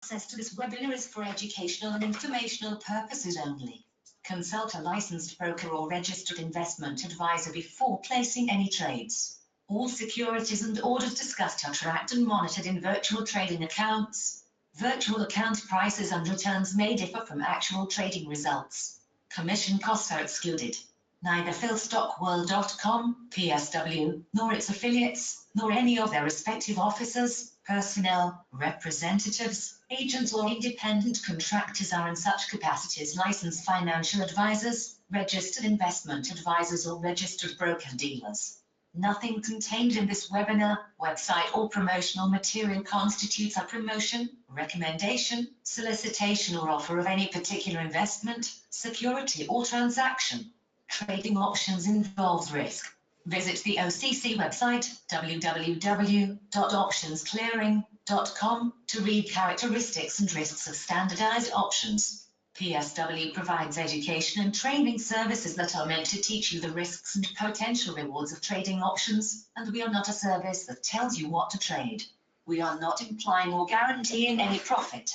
Access to this webinar is for educational and informational purposes only. Consult a licensed broker or registered investment advisor before placing any trades. All securities and orders discussed are tracked and monitored in virtual trading accounts. Virtual account prices and returns may differ from actual trading results. Commission costs are excluded. Neither philstockworld.com, PSW, nor its affiliates, nor any of their respective officers, personnel, representatives, agents or independent contractors are in such capacities licensed financial advisors, registered investment advisors or registered broker-dealers. Nothing contained in this webinar, website or promotional material constitutes a promotion, recommendation, solicitation or offer of any particular investment, security or transaction. Trading options involves risk. Visit the OCC website, www.optionsclearing.com, to read characteristics and risks of standardized options. PSW provides education and training services that are meant to teach you the risks and potential rewards of trading options, and we are not a service that tells you what to trade. We are not implying or guaranteeing any profit.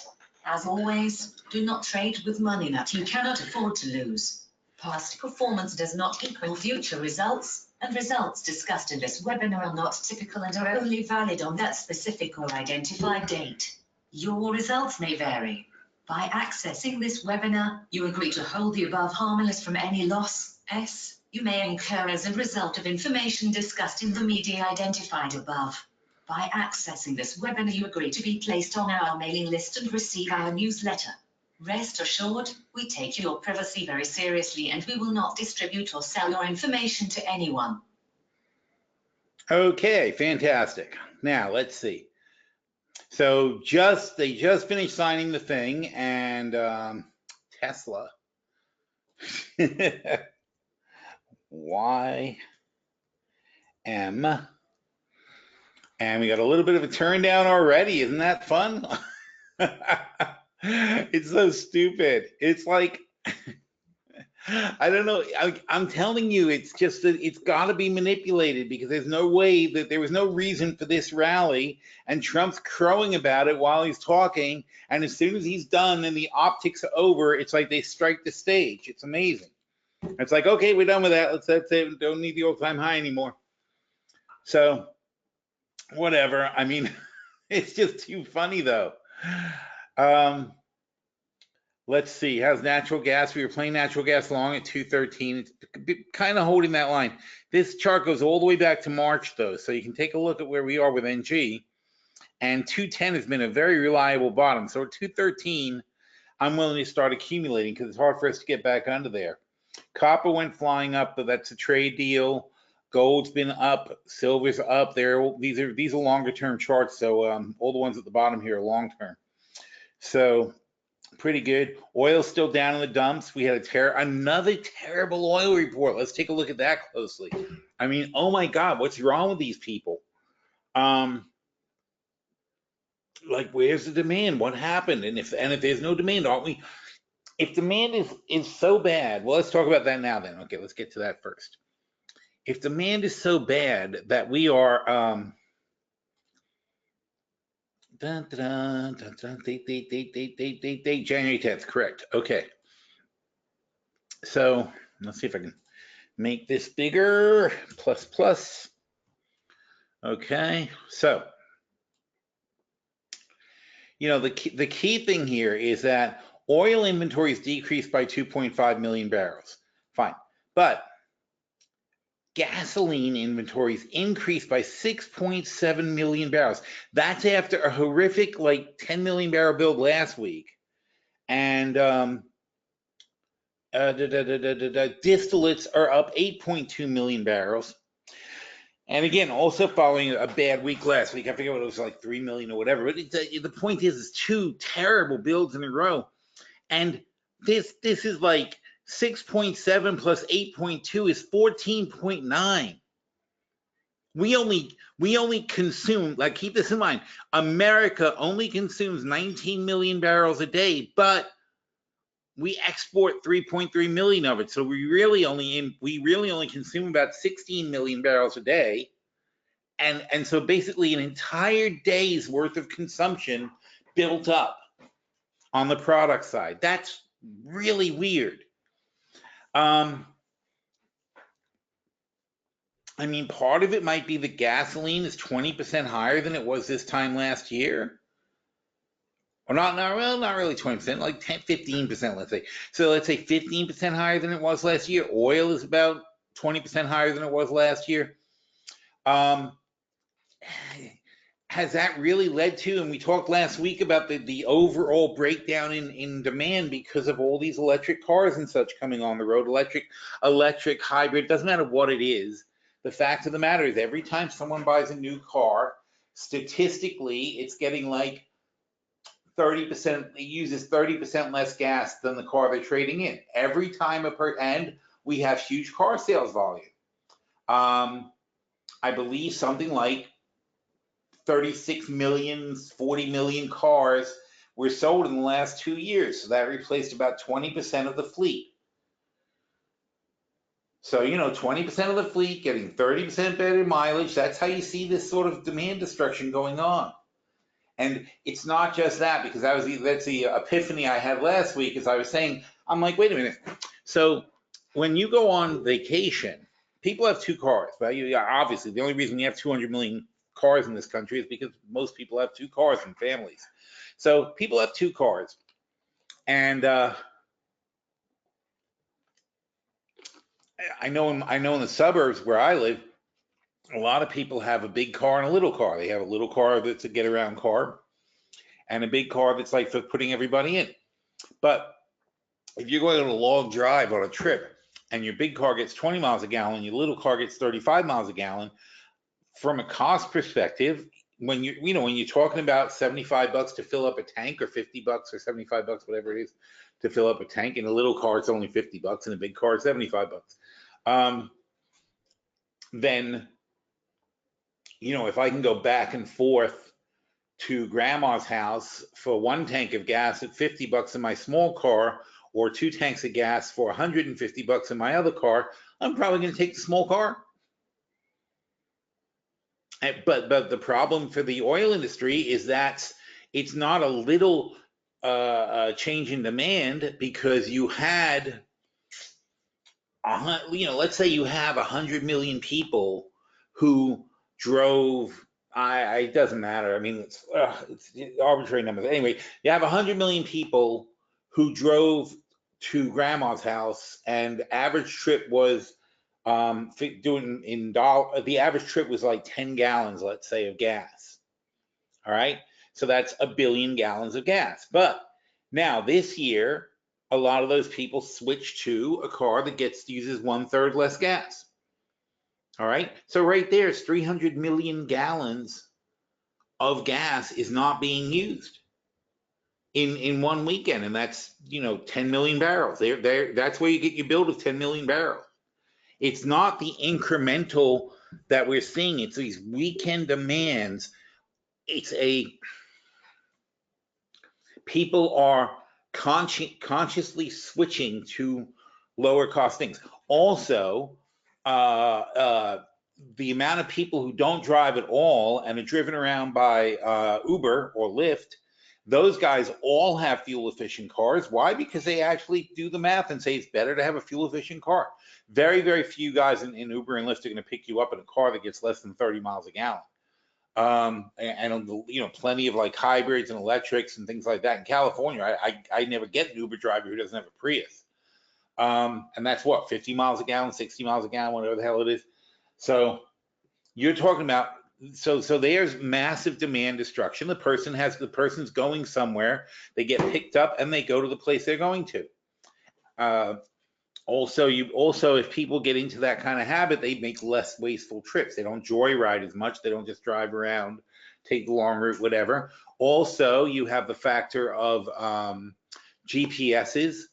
As always, do not trade with money that you cannot afford to lose. Past performance does not equal future results, and results discussed in this webinar are not typical and are only valid on that specific or identified date. Your results may vary. By accessing this webinar, you agree to hold the above harmless from any loss you may incur as a result of information discussed in the media identified above. By accessing this webinar, you agree to be placed on our mailing list and receive our newsletter. Rest assured, we take your privacy very seriously and we will not distribute or sell your information to anyone. Okay, fantastic. Now, let's see. So they just finished signing the thing, and Tesla, YM, and we got a little bit of a turn down already. Isn't that fun? It's so stupid. It's like, I don't know. I'm telling you, it's just that it's got to be manipulated, because there's no way that there was no reason for this rally, and Trump's crowing about it while he's talking, and as soon as he's done and the optics are over, it's like they strike the stage. It's amazing. It's like, okay, we're done with that. That's it. Don't need the all-time high anymore. So whatever. I mean, it's just too funny though. Let's see, how's natural gas? We were playing natural gas long at 213. It's kind of holding that line. This chart goes all the way back to March though, so you can take a look at where we are with NG. And 210 has been a very reliable bottom. So at 213, I'm willing to start accumulating because it's hard for us to get back under there. Copper went flying up, but that's a trade deal. Gold's been up, silver's up there. These are longer term charts, so all the ones at the bottom here are long term. So pretty good. Oil's still down in the dumps. We had another terrible oil report. Let's take a look at that closely. I mean, oh my God, what's wrong with these people? Like, where's the demand? What happened? And if there's no demand, aren't we? If demand is so bad, well, let's talk about that now then. Okay, let's get to that first. If demand is so bad that we are January 10th, correct. Okay. So let's see if I can make this bigger, plus. Okay, so you know, the key thing here is that oil inventories decreased by 2.5 million barrels. Fine, but gasoline inventories increased by 6.7 million barrels. That's after a horrific, like, 10 million barrel build last week. And distillates are up 8.2 million barrels. And again, also following a bad week last week. I forget what it was, like 3 million or whatever. But the point is, it's two terrible builds in a row. And this is like 6.7 plus 8.2 is 14.9. We only consume, like, keep this in mind, America only consumes 19 million barrels a day, but we export 3.3 million of it. So we really only consume about 16 million barrels a day. And so basically an entire day's worth of consumption built up. on the product side. That's really weird. I mean, part of it might be the gasoline is 20% higher than it was this time last year. Or not really 20%, like 10, 15%, let's say. So let's say 15% higher than it was last year. Oil is about 20% higher than it was last year. Has that really led to, and we talked last week about the overall breakdown in demand because of all these electric cars and such coming on the road, electric, hybrid, doesn't matter what it is. The fact of the matter is every time someone buys a new car, statistically, it's getting like 30%, it uses 30% less gas than the car they're trading in. Every time and we have huge car sales volume. I believe something like 36 million, 40 million cars were sold in the last 2 years. So that replaced about 20% of the fleet. So, 20% of the fleet getting 30% better mileage. That's how you see this sort of demand destruction going on. And it's not just that, because that's the epiphany I had last week, as I was saying, I'm like, wait a minute. So when you go on vacation, people have two cars, right? Obviously, the only reason we have 200 million cars in this country is because most people have two cars and families. So people have two cars. And I know in the suburbs where I live, a lot of people have a big car and a little car. They have a little car that's a get around car and a big car that's like for putting everybody in. But if you're going on a long drive on a trip and your big car gets 20 miles a gallon, your little car gets 35 miles a gallon, from a cost perspective, when you're talking about $75 to fill up a tank, or $50 or $75, whatever it is, to fill up a tank, in a little car it's only $50, and a big car it's $75. Then, if I can go back and forth to grandma's house for one tank of gas at $50 in my small car, or two tanks of gas for $150 in my other car, I'm probably going to take the small car. But the problem for the oil industry is that it's not a little change in demand, because you had, let's say you have 100 million people who drove. It doesn't matter. I mean, it's arbitrary numbers. Anyway, you have 100 million people who drove to grandma's house, and the average trip was the average trip was like 10 gallons, let's say, of gas. All right. So that's 1 billion gallons of gas. But now this year, a lot of those people switch to a car that uses 1/3 less gas. All right. So right there is 300 million gallons of gas is not being used in one weekend. And that's, 10 million barrels. That's where you get your build of 10 million barrels. It's not the incremental that we're seeing. It's these weekend demands. People are consciously switching to lower cost things. Also, the amount of people who don't drive at all and are driven around by Uber or Lyft, those guys all have fuel efficient cars. Why? Because they actually do the math and say it's better to have a fuel efficient car. Very, very few guys in Uber and Lyft are going to pick you up in a car that gets less than 30 miles a gallon. And plenty of like hybrids and electrics and things like that. In California, I never get an Uber driver who doesn't have a Prius. And that's what, 50 miles a gallon, 60 miles a gallon, whatever the hell it is. So you're talking about, so there's massive demand destruction. The person's going somewhere, they get picked up and they go to the place they're going to. Also, if people get into that kind of habit, they make less wasteful trips. They don't joyride as much. They don't just drive around, take the long route, whatever. Also, you have the factor of GPSs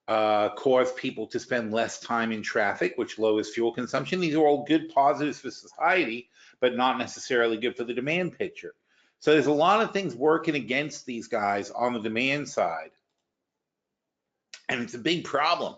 cause people to spend less time in traffic, which lowers fuel consumption. These are all good positives for society, but not necessarily good for the demand picture. So there's a lot of things working against these guys on the demand side. And it's a big problem.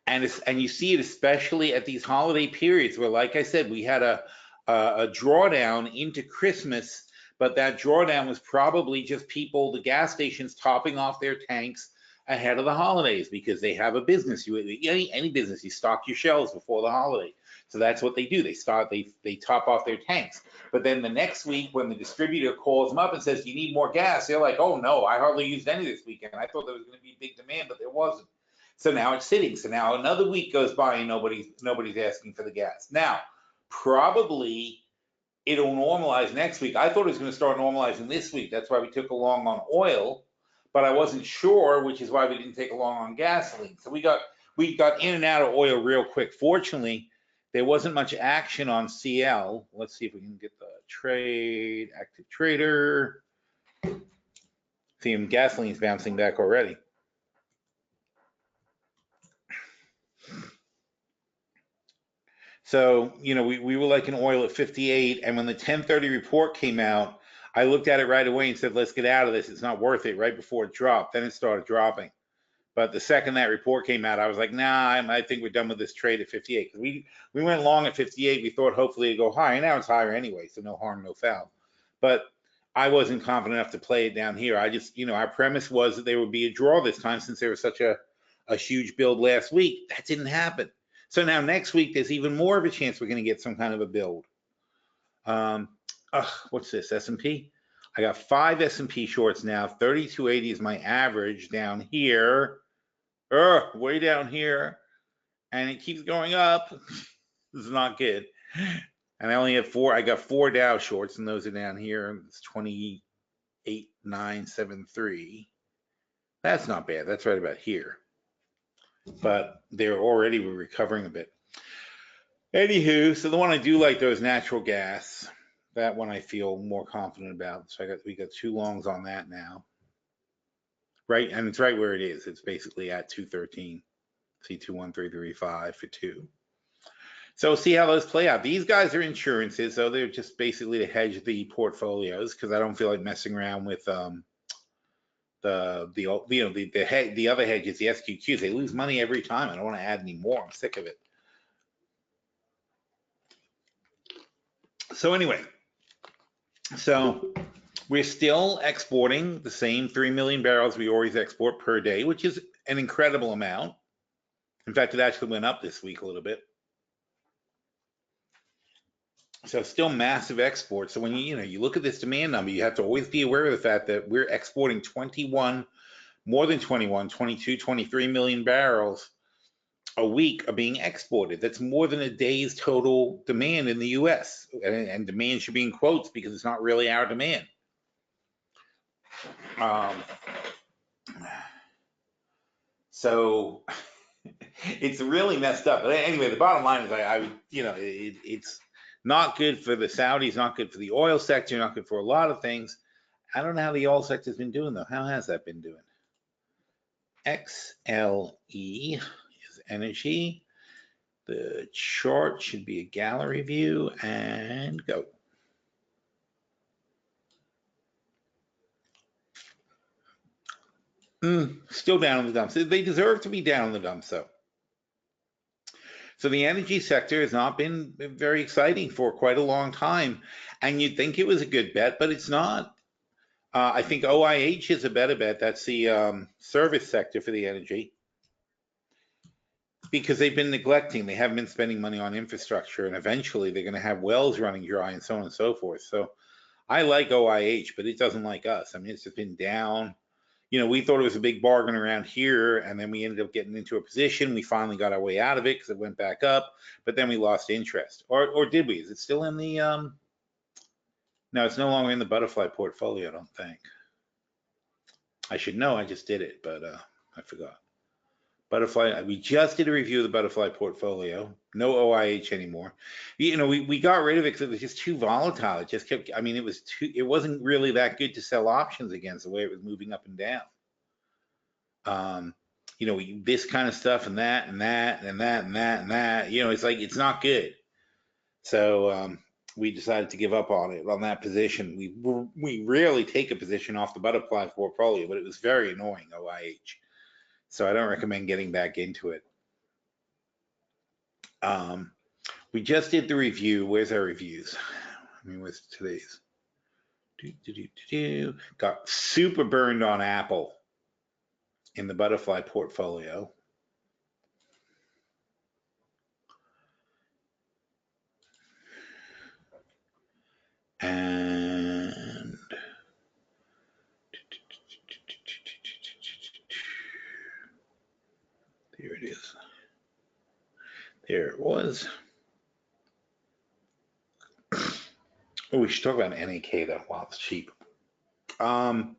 And you see it especially at these holiday periods where, like I said, we had a drawdown into Christmas, but that drawdown was probably just people, the gas stations topping off their tanks ahead of the holidays because they have a business. Any business, you stock your shelves before the holiday. So that's what they do. They top off their tanks. But then the next week, when the distributor calls them up and says, you need more gas, they're like, oh no, I hardly used any this weekend. I thought there was going to be big demand, but there wasn't. So now it's sitting. So now another week goes by and nobody's asking for the gas. Now, probably it'll normalize next week. I thought it was going to start normalizing this week. That's why we took a long on oil, but I wasn't sure, which is why we didn't take a long on gasoline. So we got in and out of oil real quick. Fortunately, there wasn't much action on CL. Let's see if we can get the trade, active trader. See, gasoline's bouncing back already. So, you know, we were like in oil at 58, and when the 1030 report came out, I looked at it right away and said, let's get out of this. It's not worth it, right before it dropped. Then it started dropping. But the second that report came out, I was like, nah, I think we're done with this trade at 58. Because we went long at 58. We thought hopefully it'd go higher. Now it's higher anyway, so no harm, no foul. But I wasn't confident enough to play it down here. I just, you know, our premise was that there would be a draw this time since there was such a huge build last week. That didn't happen. So now next week, there's even more of a chance we're going to get some kind of a build. What's this, S&P? I got 5 S&P shorts now. 3280 is my average down here. Way down here. And it keeps going up. This is not good. And I only have 4. I got 4 Dow shorts, and those are down here. It's 28,973. That's not bad. That's right about here. But they're already recovering a bit. Anywho, so the one I do like though is natural gas. That one I feel more confident about. So we got 2 longs on that now. Right, and it's right where it is. It's basically at 213. See 21335 for 2. So we'll see how those play out. These guys are insurances, so they're just basically to hedge the portfolios because I don't feel like messing around with the other hedges, the SQQs. They lose money every time. I don't want to add any more. I'm sick of it. So anyway, so we're still exporting the same 3 million barrels we always export per day, which is an incredible amount. In fact, it actually went up this week a little bit. So still massive exports. So when you look at this demand number, you have to always be aware of the fact that we're exporting 22, 23 million barrels a week are being exported. That's more than a day's total demand in the US. And demand should be in quotes because it's not really our demand. So it's really messed up. But anyway, the bottom line is it's not good for the Saudis, not good for the oil sector, not good for a lot of things. I don't know how the oil sector's been doing though. How has that been doing? XLE is energy. The chart should be a gallery view and go. Still down in the dumps. They deserve to be down in the dumps though. So the energy sector has not been very exciting for quite a long time. And you'd think it was a good bet, but it's not. I think OIH is a better bet. That's the service sector for the energy. Because they've been neglecting. They haven't been spending money on infrastructure. And eventually they're going to have wells running dry and so on and so forth. So I like OIH, but it doesn't like us. I mean, it's just been down. We thought it was a big bargain around here, and then we ended up getting into a position. We finally got our way out of it because it went back up, but then we lost interest. Or did we? Is it still in the no, it's no longer in the butterfly portfolio, I don't think. I should know, I just did it, but I forgot. Butterfly, we just did a review of the butterfly portfolio. No OIH anymore. We got rid of it because it was just too volatile. It just kept, it wasn't really that good to sell options against the way it was moving up and down. This kind of stuff and that and that and that and that and that, it's like, it's not good. So we decided to give up on it, on that position. We rarely take a position off the butterfly portfolio, but it was very annoying, OIH. So I don't recommend getting back into it. We just did the review. Where's our reviews? Where's today's? Got super burned on Apple in the butterfly portfolio. And there it is. There it was. Oh, we should talk about NAK though while it's cheap. So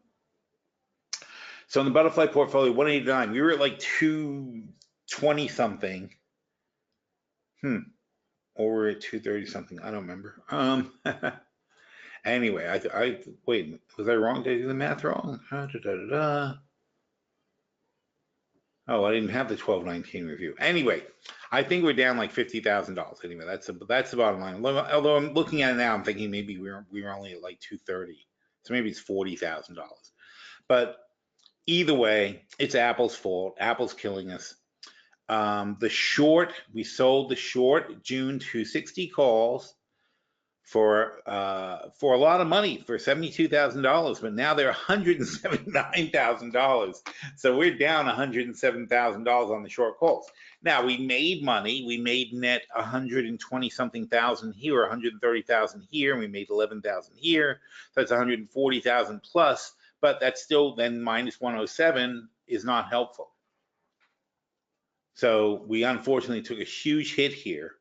in the butterfly portfolio, 189, we were at like 220 something. Or we're at 230 something. I don't remember. Anyway, I wait, was I wrong? Did I do the math wrong? Oh, I didn't have the 1219 review. Anyway, I think we're down like $50,000. Anyway, that's the bottom line. Although I'm looking at it now, I'm thinking maybe we were only at like 230, so maybe it's $40,000. But either way, it's Apple's fault. Apple's killing us. The short, we sold the short June 260 calls for a lot of money, for $72,000, but now they're $179,000. So we're down $107,000 on the short calls. Now we made money. We made net 120 something thousand here, 130,000 here, and we made 11,000 here. So that's 140,000 plus, but that's still then minus 107 is not helpful. So we unfortunately took a huge hit here.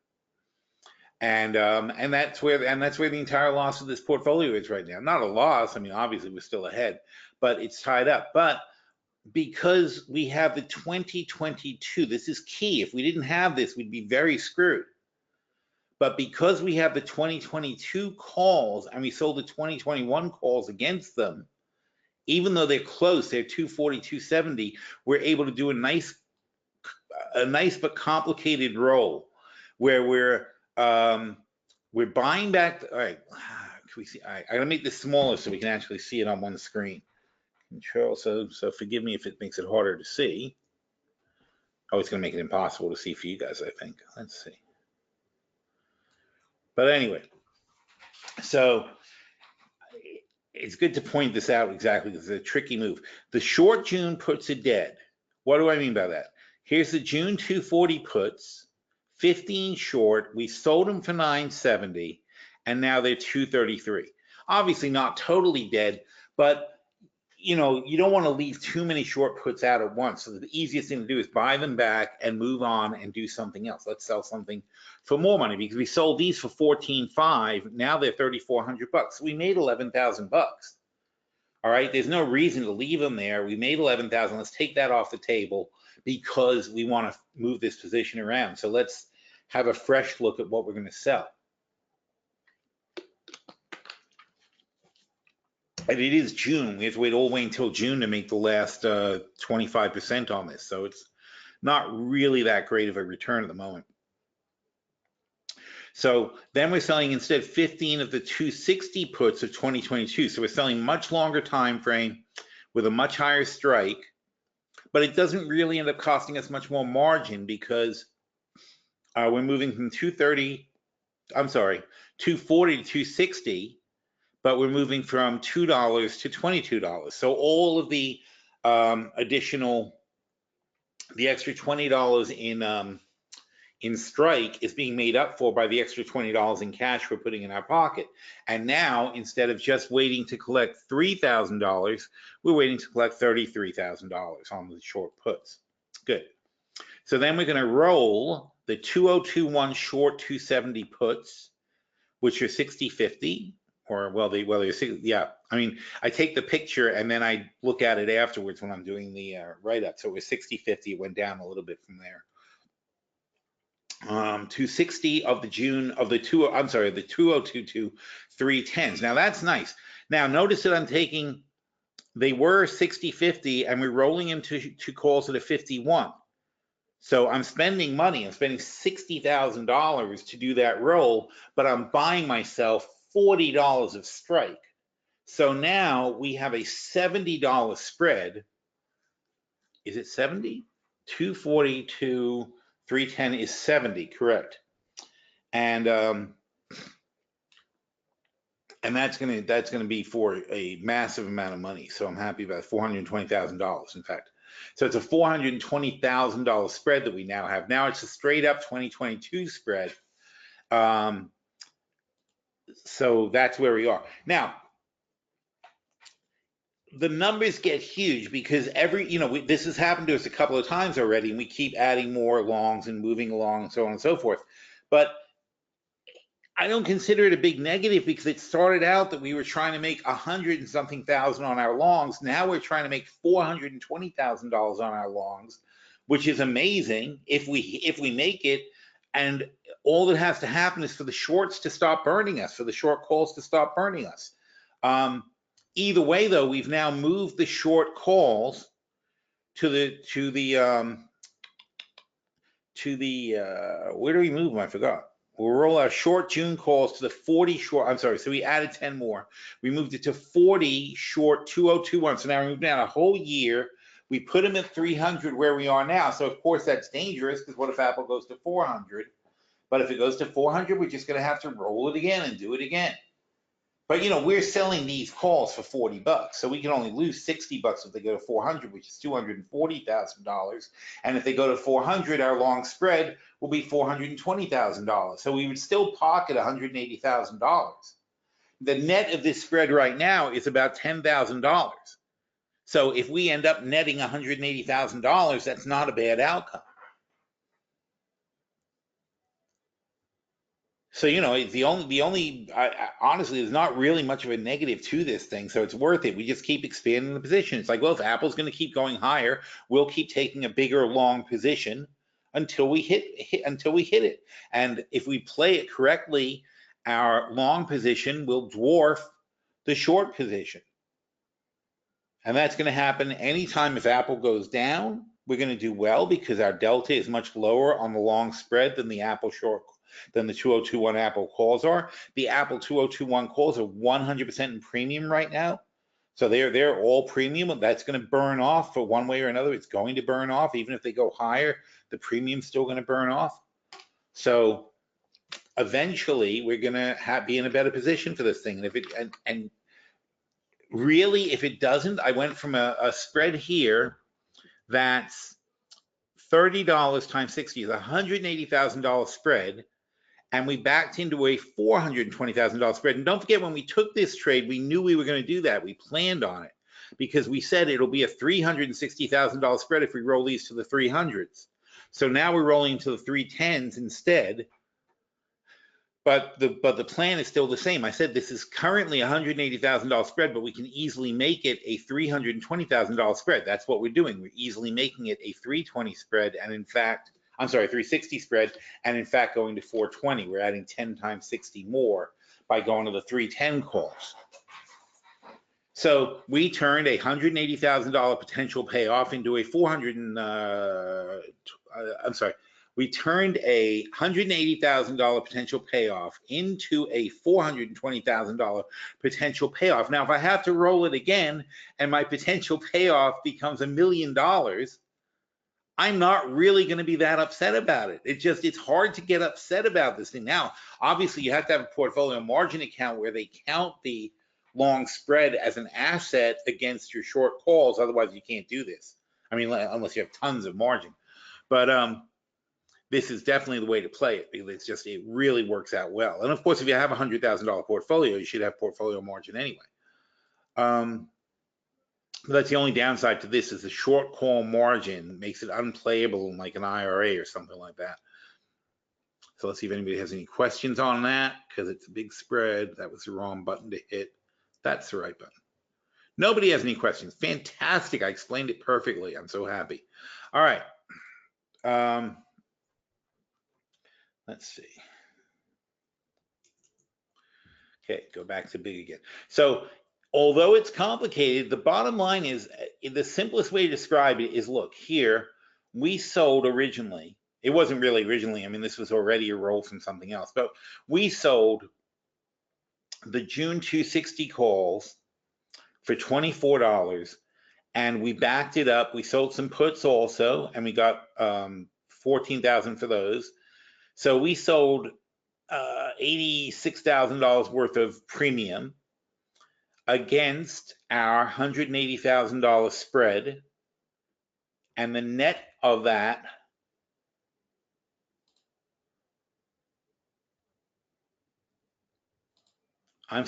And that's where the entire loss of this portfolio is right now. Not a loss. I mean, obviously we're still ahead, but it's tied up. But because we have the 2022, this is key. If we didn't have this, we'd be very screwed. But because we have the 2022 calls and we sold the 2021 calls against them, even though they're close, they're 240, 270, we're able to do a nice but complicated roll where we're buying back. All right, can we see? All right, I gotta make this smaller so we can actually see it on one screen. Control. So forgive me if it makes it harder to see. Oh, it's gonna make it impossible to see for you guys, I think. Let's see. But anyway, so it's good to point this out exactly because it's a tricky move. The short June puts are dead. What do I mean by that? Here's the June 240 puts. 15 short, we sold them for 970, and now they're 233. Obviously not totally dead, but you know, you don't want to leave too many short puts out at once. So the easiest thing to do is buy them back and move on and do something else. Let's sell something for more money because we sold these for 14.5. Now they're 3,400 bucks. So we made 11,000 bucks. All right, there's no reason to leave them there. We made 11,000. Let's take that off the table because we want to move this position around. So let's have a fresh look at what we're going to sell. And it is June. We have to wait all the way until June to make the last 25% on this. So it's not really that great of a return at the moment. So then we're selling instead 15 of the 260 puts of 2022. So we're selling much longer time frame with a much higher strike, but it doesn't really end up costing us much more margin because we're moving from 240 to 260, but we're moving from $2 to $22. So all of the additional, the extra $20 in strike is being made up for by the extra $20 in cash we're putting in our pocket. And now, instead of just waiting to collect $3,000, we're waiting to collect $33,000 on the short puts. Good. So then we're going to roll the 2021 short 270 puts, which are 60/50, or they're 60, yeah. I mean, I take the picture and then I look at it afterwards when I'm doing the write-up. So it was 60/50. It went down a little bit from there. 260 of the June of the 2022 310s. Now that's nice. Now notice that I'm taking, they were 60/50 and we're rolling into two calls at a 51. So I'm spending money. I'm spending $60,000 to do that roll, but I'm buying myself $40 of strike. So now we have a $70 spread. Is it 70? 240 to 310 is 70, correct. And And that's gonna be for a massive amount of money. So I'm happy about $420,000, in fact. So it's a $420,000 spread that we now have. Now it's a straight up 2022 spread. So that's where we are. Now, the numbers get huge because this has happened to us a couple of times already, and we keep adding more longs and moving along and so on and so forth. But I don't consider it a big negative because it started out that we were trying to make 100 and something thousand on our longs. Now we're trying to make $420,000 on our longs, which is amazing if we make it. And all that has to happen is for the shorts to stop burning us, for the short calls to stop burning us. Either way, though, we've now moved the short calls to the where do we move them? I forgot. We'll roll our short June calls to the 40 short. I'm sorry. So we added 10 more. We moved it to 40 short 2021. So now we moved down a whole year. We put them at 300 where we are now. So of course that's dangerous because what if Apple goes to 400? But if it goes to 400, we're just going to have to roll it again and do it again. But we're selling these calls for $40, so we can only lose $60 if they go to 400, which is $240,000. And if they go to 400, our long spread will be $420,000. So we would still pocket $180,000. The net of this spread right now is about $10,000. So if we end up netting $180,000, that's not a bad outcome. So, honestly, there's not really much of a negative to this thing. So it's worth it. We just keep expanding the position. It's like, well, if Apple's going to keep going higher, we'll keep taking a bigger long position until we hit it. And if we play it correctly, our long position will dwarf the short position. And that's going to happen anytime if Apple goes down. We're going to do well because our delta is much lower on the long spread than the than the 2021 Apple calls are. The Apple 2021 calls are 100% in premium right now. So they're all premium. That's going to burn off for one way or another. It's going to burn off. Even if they go higher, the premium's still going to burn off. So eventually we're going to be in a better position for this thing. And really, if it doesn't, I went from a spread here that's $30 times 60 is $180,000 spread. And we backed into a $420,000 spread. And don't forget, when we took this trade, we knew we were going to do that. We planned on it because we said it'll be a $360,000 spread if we roll these to the 300s. So now we're rolling to the 310s instead. But the plan is still the same. I said this is currently a $180,000 spread, but we can easily make it a $320,000 spread. That's what we're doing. We're easily making it a 320 spread, and in fact, I'm sorry, 360 spread, and in fact going to 420. We're adding 10 times 60 more by going to the 310 calls. So we turned a $180,000 potential payoff into a we turned a $180,000 potential payoff into a $420,000 potential payoff. Now, if I have to roll it again and my potential payoff becomes $1 million, I'm not really going to be that upset about it. It's hard to get upset about this thing. Now, obviously, you have to have a portfolio margin account where they count the long spread as an asset against your short calls. Otherwise, you can't do this. I mean, unless you have tons of margin. But this is definitely the way to play it because it really works out well. And of course, if you have a $100,000 portfolio, you should have portfolio margin anyway. That's the only downside to this is the short call margin makes it unplayable in like an IRA or something like that. So let's see if anybody has any questions on that because it's a big spread. That was the wrong button to hit. That's the right button. Nobody has any questions. Fantastic. I explained it perfectly. I'm so happy. All right. Let's see. Okay, go back to big again. So although it's complicated, the bottom line is the simplest way to describe it is, look, here we sold originally. It wasn't really originally. I mean, this was already a roll from something else, but we sold the June 260 calls for $24 and we backed it up. We sold some puts also, and we got 14,000 for those. So we sold $86,000 worth of premium against our $180,000 spread, and the net of that and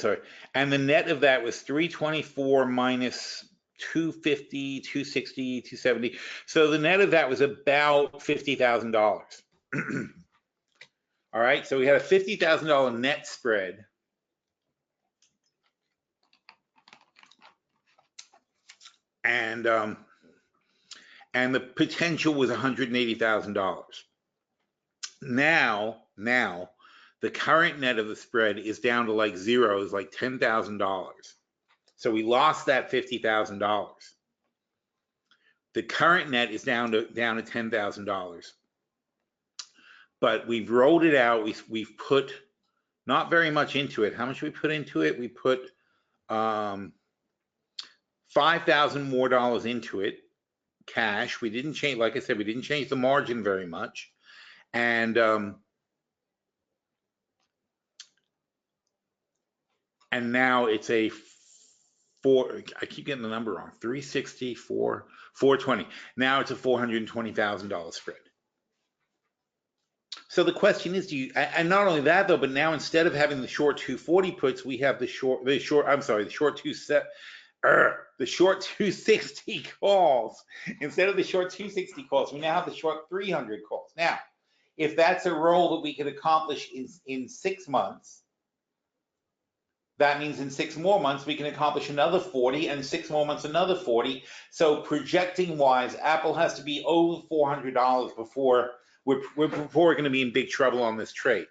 the net of that was 324 minus 250, 260, 270. So the net of that was about $50,000. All right, so we had a $50,000 net spread. And the potential was $180,000. Now, the current net of the spread is down to like zero, is like $10,000. So we lost that $50,000. The current net is down to $10,000. But we've rolled it out. We've put not very much into it. How much we put into it? We put $5,000 more into it, cash. We didn't change, like I said, we didn't change the margin very much. And now it's I keep getting the number wrong, 364, 420. Now it's a $420,000 spread. So the question is, and not only that though, but now instead of having the short 240 puts, we have the short 260 calls. Instead of the short 260 calls, we now have the short 300 calls. Now, if that's a roll that we could accomplish in 6 months, that means in 6 more months, we can accomplish another 40, and 6 more months, another 40. So projecting wise, Apple has to be over $400 before we're going to be in big trouble on this trade.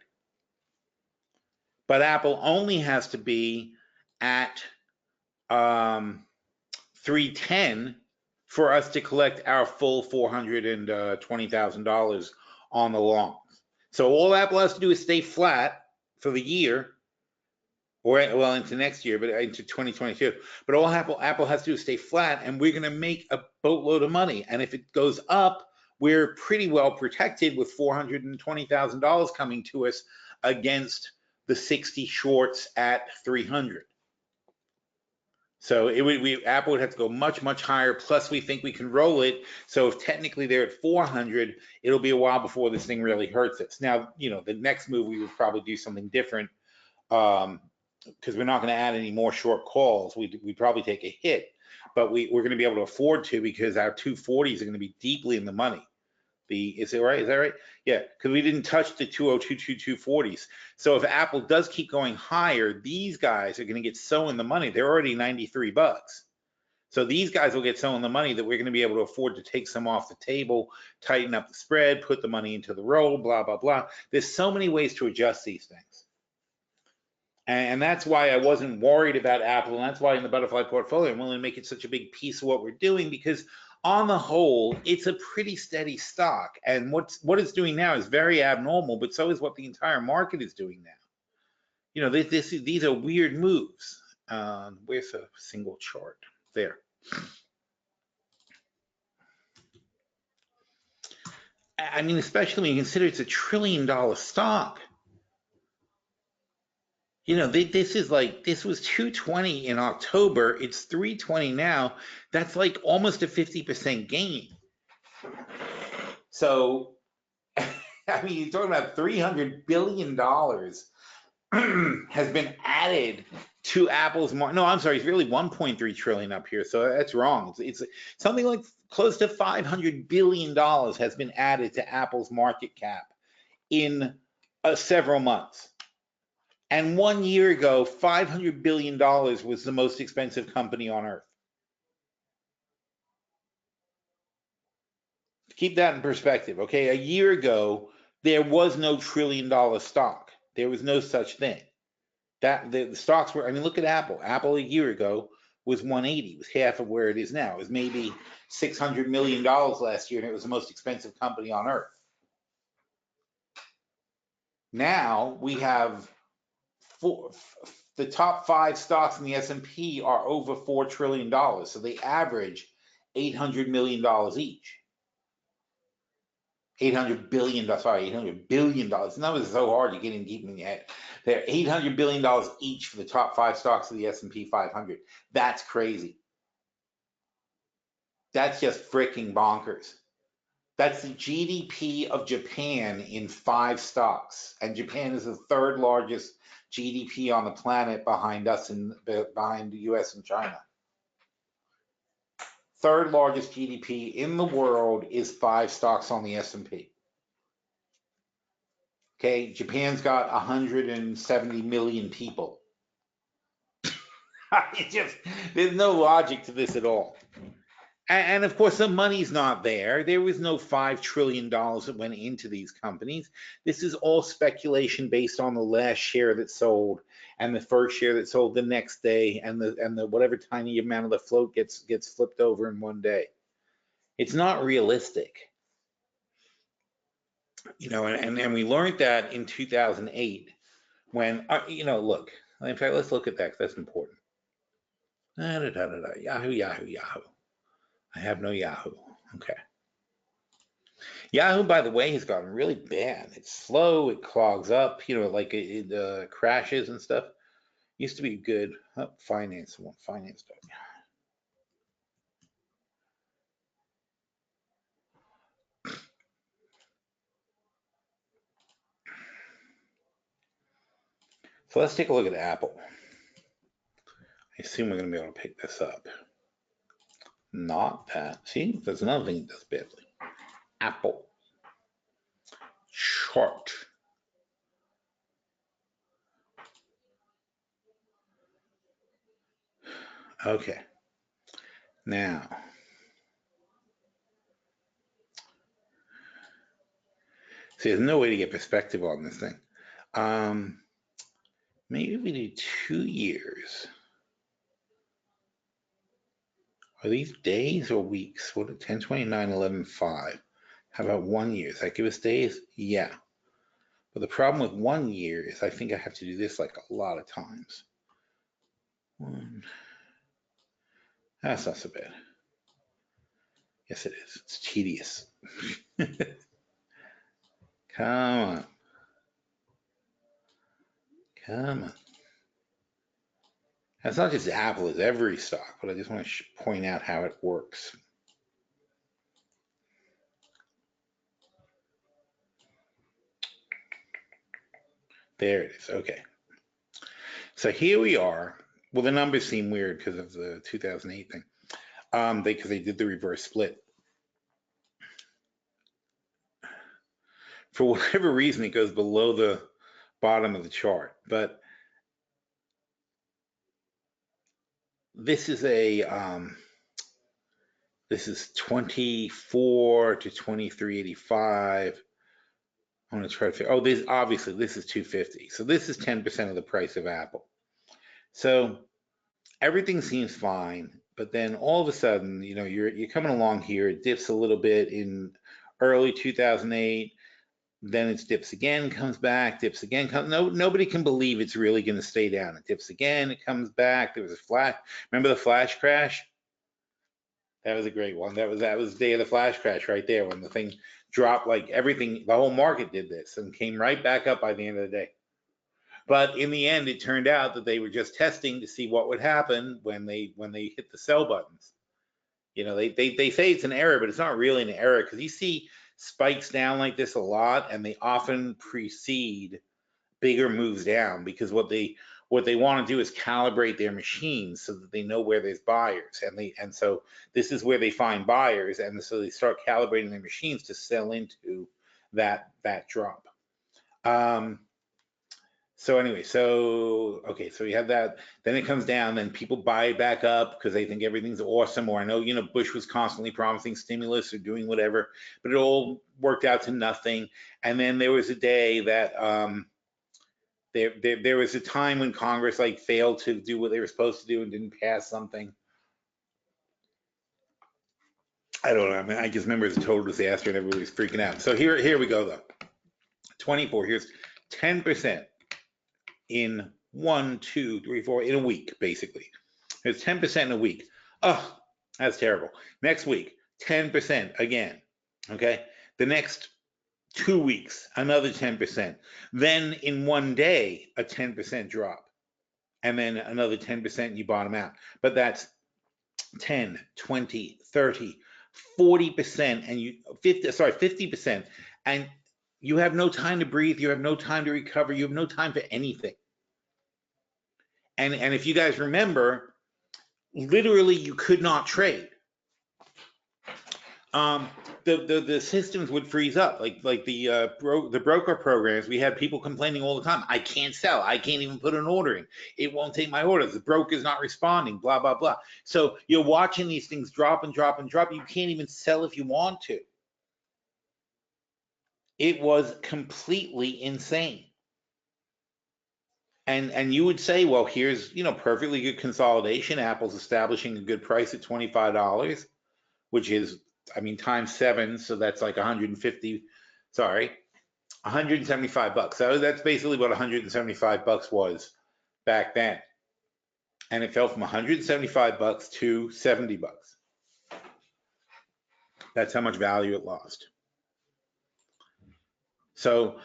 But Apple only has to be at 310 for us to collect our full $420,000 on the long. So all Apple has to do is stay flat for the year, or well into next year, but into 2022. But all Apple has to do is stay flat, and we're going to make a boatload of money. And if it goes up, we're pretty well protected with $420,000 coming to us against the 60 shorts at 300. So Apple would have to go much, much higher. Plus, we think we can roll it. So if technically they're at 400, it'll be a while before this thing really hurts us. Now, the next move, we would probably do something different because we're not going to add any more short calls. We'd probably take a hit, but we're going to be able to afford to because our 240s are going to be deeply in the money. Is it right? Is that right? Yeah, because we didn't touch the 202, 240s. So if Apple does keep going higher, these guys are going to get so in the money. They're already $93. So these guys will get so in the money that we're going to be able to afford to take some off the table, tighten up the spread, put the money into the roll, blah, blah, blah. There's so many ways to adjust these things. And that's why I wasn't worried about Apple. And that's why in the Butterfly portfolio, I'm willing to make it such a big piece of what we're doing, because on the whole, it's a pretty steady stock. And what it's doing now is very abnormal, but so is what the entire market is doing now. These are weird moves. Where's a single chart? There. I mean, especially when you consider it's $1 trillion stock. This was 220 in October. It's 320 now. That's like almost a 50% gain. So, I mean, you're talking about $300 billion has been added to Apple's market. No, I'm sorry, it's really 1.3 trillion up here. So that's wrong. It's something like close to $500 billion has been added to Apple's market cap in several months. And 1 year ago, $500 billion was the most expensive company on earth. Keep that in perspective, okay? A year ago, there was no $1 trillion stock. There was no such thing. The stocks were, I mean, look at Apple. Apple a year ago was 180. It was half of where it is now. It was maybe $600 million last year, and it was the most expensive company on earth. Now we have the top 5 stocks in the S&P are over $4 trillion. So they average $800 million each. $800 billion, sorry, $800 billion. The numbers are so hard, you get in deep in your head. They're $800 billion each for the top 5 stocks of the S&P 500. That's crazy. That's just freaking bonkers. That's the GDP of Japan in 5 stocks. And Japan is the 3rd largest GDP on the planet behind us and behind the US and China. 3rd largest GDP in the world is 5 stocks on the S&P. Okay, Japan's got 170 million people. There's no logic to this at all. And of course, the money's not there. There was no $5 trillion that went into these companies. This is all speculation based on the last share that sold and the first share that sold the next day, and the whatever tiny amount of the float gets flipped over in one day. It's not realistic. You know, and we learned that in 2008 when, you know, look, in fact, let's look at that, 'cause that's important. Yahoo. I have no Yahoo. Okay. Yahoo, by the way, has gotten really bad. It's slow, it clogs up, you know, like it crashes and stuff. Used to be good. Oh, finance. I want finance. So let's take a look at Apple. I assume we're going to be able to pick this up. Not that. See, there's another thing it does badly. Apple chart. Okay. Now, see, there's no way to get perspective on this thing. Maybe we do 2 years. Are these days or weeks? What, 10, 29, 11, 5? How about 1 year? Does that give us days? Yeah. But the problem with 1 year is I think I have to do this like a lot of times. That's not so bad. Yes, it is. It's tedious. Come on. Come on. That's not just Apple, it's every stock, but I just want to point out how it works. There it is. Okay. So here we are. Well, the numbers seem weird because of the 2008 thing. Because they did the reverse split. For whatever reason, it goes below the bottom of the chart. But this is this is 24 to 23.85. I'm going to try to figure. Oh, this obviously this is 250. So this is 10% of the price of Apple. So everything seems fine, but then all of a sudden, you know, you're coming along here. It dips a little bit in early 2008. Then it dips again, comes back, dips again. Nobody can believe it's really going to stay down. It dips again, it comes back. There was a flash. Remember the flash crash? That was a great one. That was the day of the flash crash right there when the thing dropped like everything. The whole market did this and came right back up by the end of the day. But in the end, it turned out that they were just testing to see what would happen when they hit the sell buttons. You know, they say it's an error, but it's not really an error because you see spikes down like this a lot, and they often precede bigger moves down because what they want to do is calibrate their machines so that they know where there's buyers, and so this is where they find buyers, and so they start calibrating their machines to sell into that drop. So anyway, okay, so you have that, then it comes down, then people buy it back up because they think everything's awesome, or I know, you know, Bush was constantly promising stimulus or doing whatever, but it all worked out to nothing. And then there was a day that there was a time when Congress like failed to do what they were supposed to do and didn't pass something. I don't know, I mean, I just remember it was a total disaster and everybody was freaking out. So here we go though. 24, here's 10%. In 1, 2, 3, 4 in a week, basically. It's 10% in a week. Oh, that's terrible. Next week, 10% again. Okay. The next 2 weeks, another 10%. Then in one day, a 10% drop. And then another 10% you bottom out. But that's 10, 20, 30, 40% and 50%. And you have no time to breathe. You have no time to recover. You have no time for anything. And if you guys remember, literally you could not trade. The systems would freeze up, like the broker programs. We had people complaining all the time. I can't sell. I can't even put an order in. It won't take my orders. The broker's not responding. Blah blah blah. So you're watching these things drop and drop and drop. You can't even sell if you want to. It was completely insane. And you would say, well, here's perfectly good consolidation. Apple's establishing a good price at $25, which is, I mean, times 7, so that's like 175 bucks. So that's basically what 175 bucks was back then. And it fell from 175 bucks to 70 bucks. That's how much value it lost. So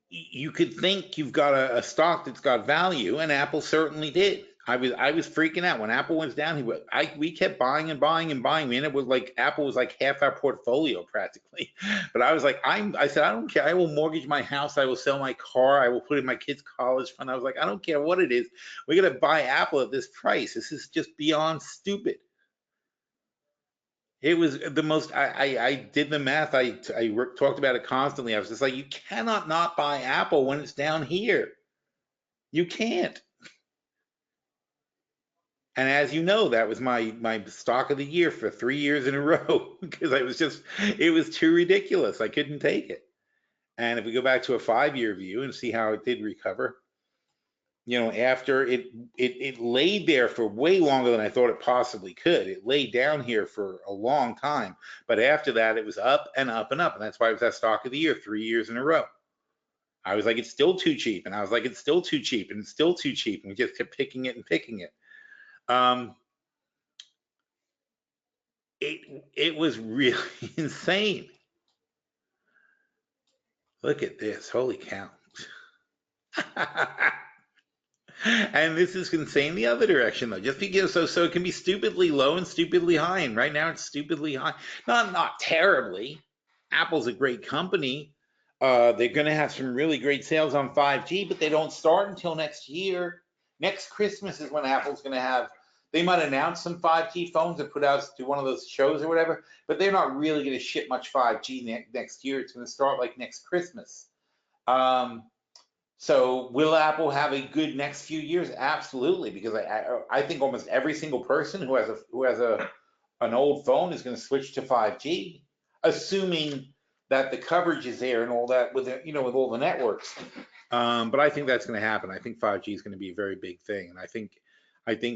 you could think you've got a stock that's got value, and Apple certainly did. I was freaking out when Apple went down. We kept buying and buying and buying. Man, it was like Apple was like half our portfolio practically. But I was like, I said, I don't care. I will mortgage my house. I will sell my car. I will put in my kids' college fund. I was like, I don't care what it is. We're gonna buy Apple at this price. This is just beyond stupid. It was the most. I did the math. I talked about it constantly. I was just like, you cannot not buy Apple when it's down here. You can't. And as you know, that was my stock of the year for 3 years in a row because it was too ridiculous. I couldn't take it. And if we go back to a 5-year view and see how it did recover, after it laid there for way longer than I thought it possibly could. It laid down here for a long time, but after that, it was up and up and up. And that's why it was that stock of the year 3 years in a row. I was like, it's still too cheap. And I was like, it's still too cheap and it's still too cheap. And we just kept picking it and picking it. It was really insane. Look at this, holy cow. And this is insane the other direction though, just because so it can be stupidly low and stupidly high, and right now it's stupidly high. Not terribly. Apple's a great company. They're going to have some really great sales on 5G, but they don't start until next year. Next Christmas is when Apple's going to have. They might announce some 5G phones and put out to one of those shows or whatever, but they're not really going to ship much 5G next year. It's going to start like next Christmas. So will Apple have a good next few years? Absolutely, because I think almost every single person who has an old phone is going to switch to 5G, assuming that the coverage is there and all that with with all the networks. But I think that's going to happen. I think 5G is going to be a very big thing, and I think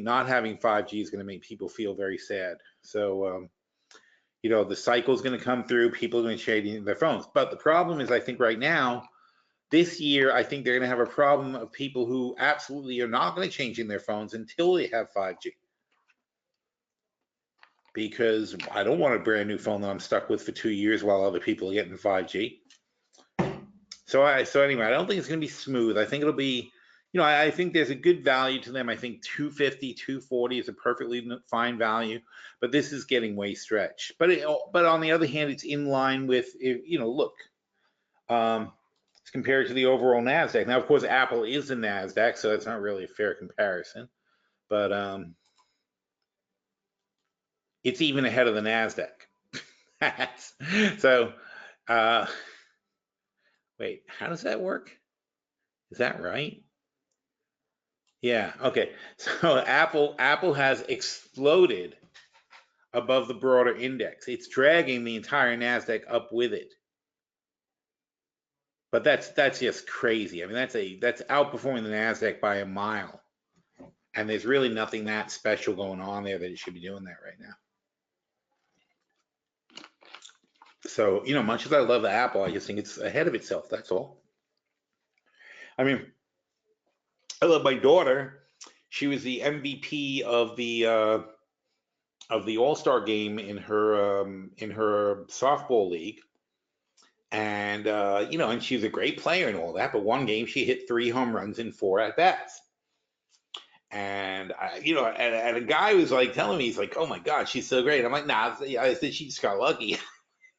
not having 5G is going to make people feel very sad. So the cycle is going to come through. People are going to trade their phones, but the problem is, I think right now, this year, I think they're going to have a problem of people who absolutely are not going to change in their phones until they have 5G. Because I don't want a brand new phone that I'm stuck with for 2 years while other people are getting 5G. So anyway, I don't think it's going to be smooth. I think it'll be, I think there's a good value to them. I think 250, 240 is a perfectly fine value, but this is getting way stretched. But on the other hand, it's in line with, look. Compared to the overall NASDAQ. Now, of course, Apple is the NASDAQ, so it's not really a fair comparison, but it's even ahead of the NASDAQ. So, wait, how does that work? Is that right? Yeah, okay. So Apple has exploded above the broader index. It's dragging the entire NASDAQ up with it. But that's just crazy. I mean, that's outperforming the NASDAQ by a mile. And there's really nothing that special going on there that it should be doing that right now. So, much as I love the Apple, I just think it's ahead of itself. That's all. I mean, I love my daughter. She was the MVP of the All-Star game in her softball league. And, and she was a great player and all that, but one game she hit 3 home runs in 4 at-bats. And, and a guy was like telling me, he's like, oh my God, she's so great. I'm like, nah, I said she just got lucky.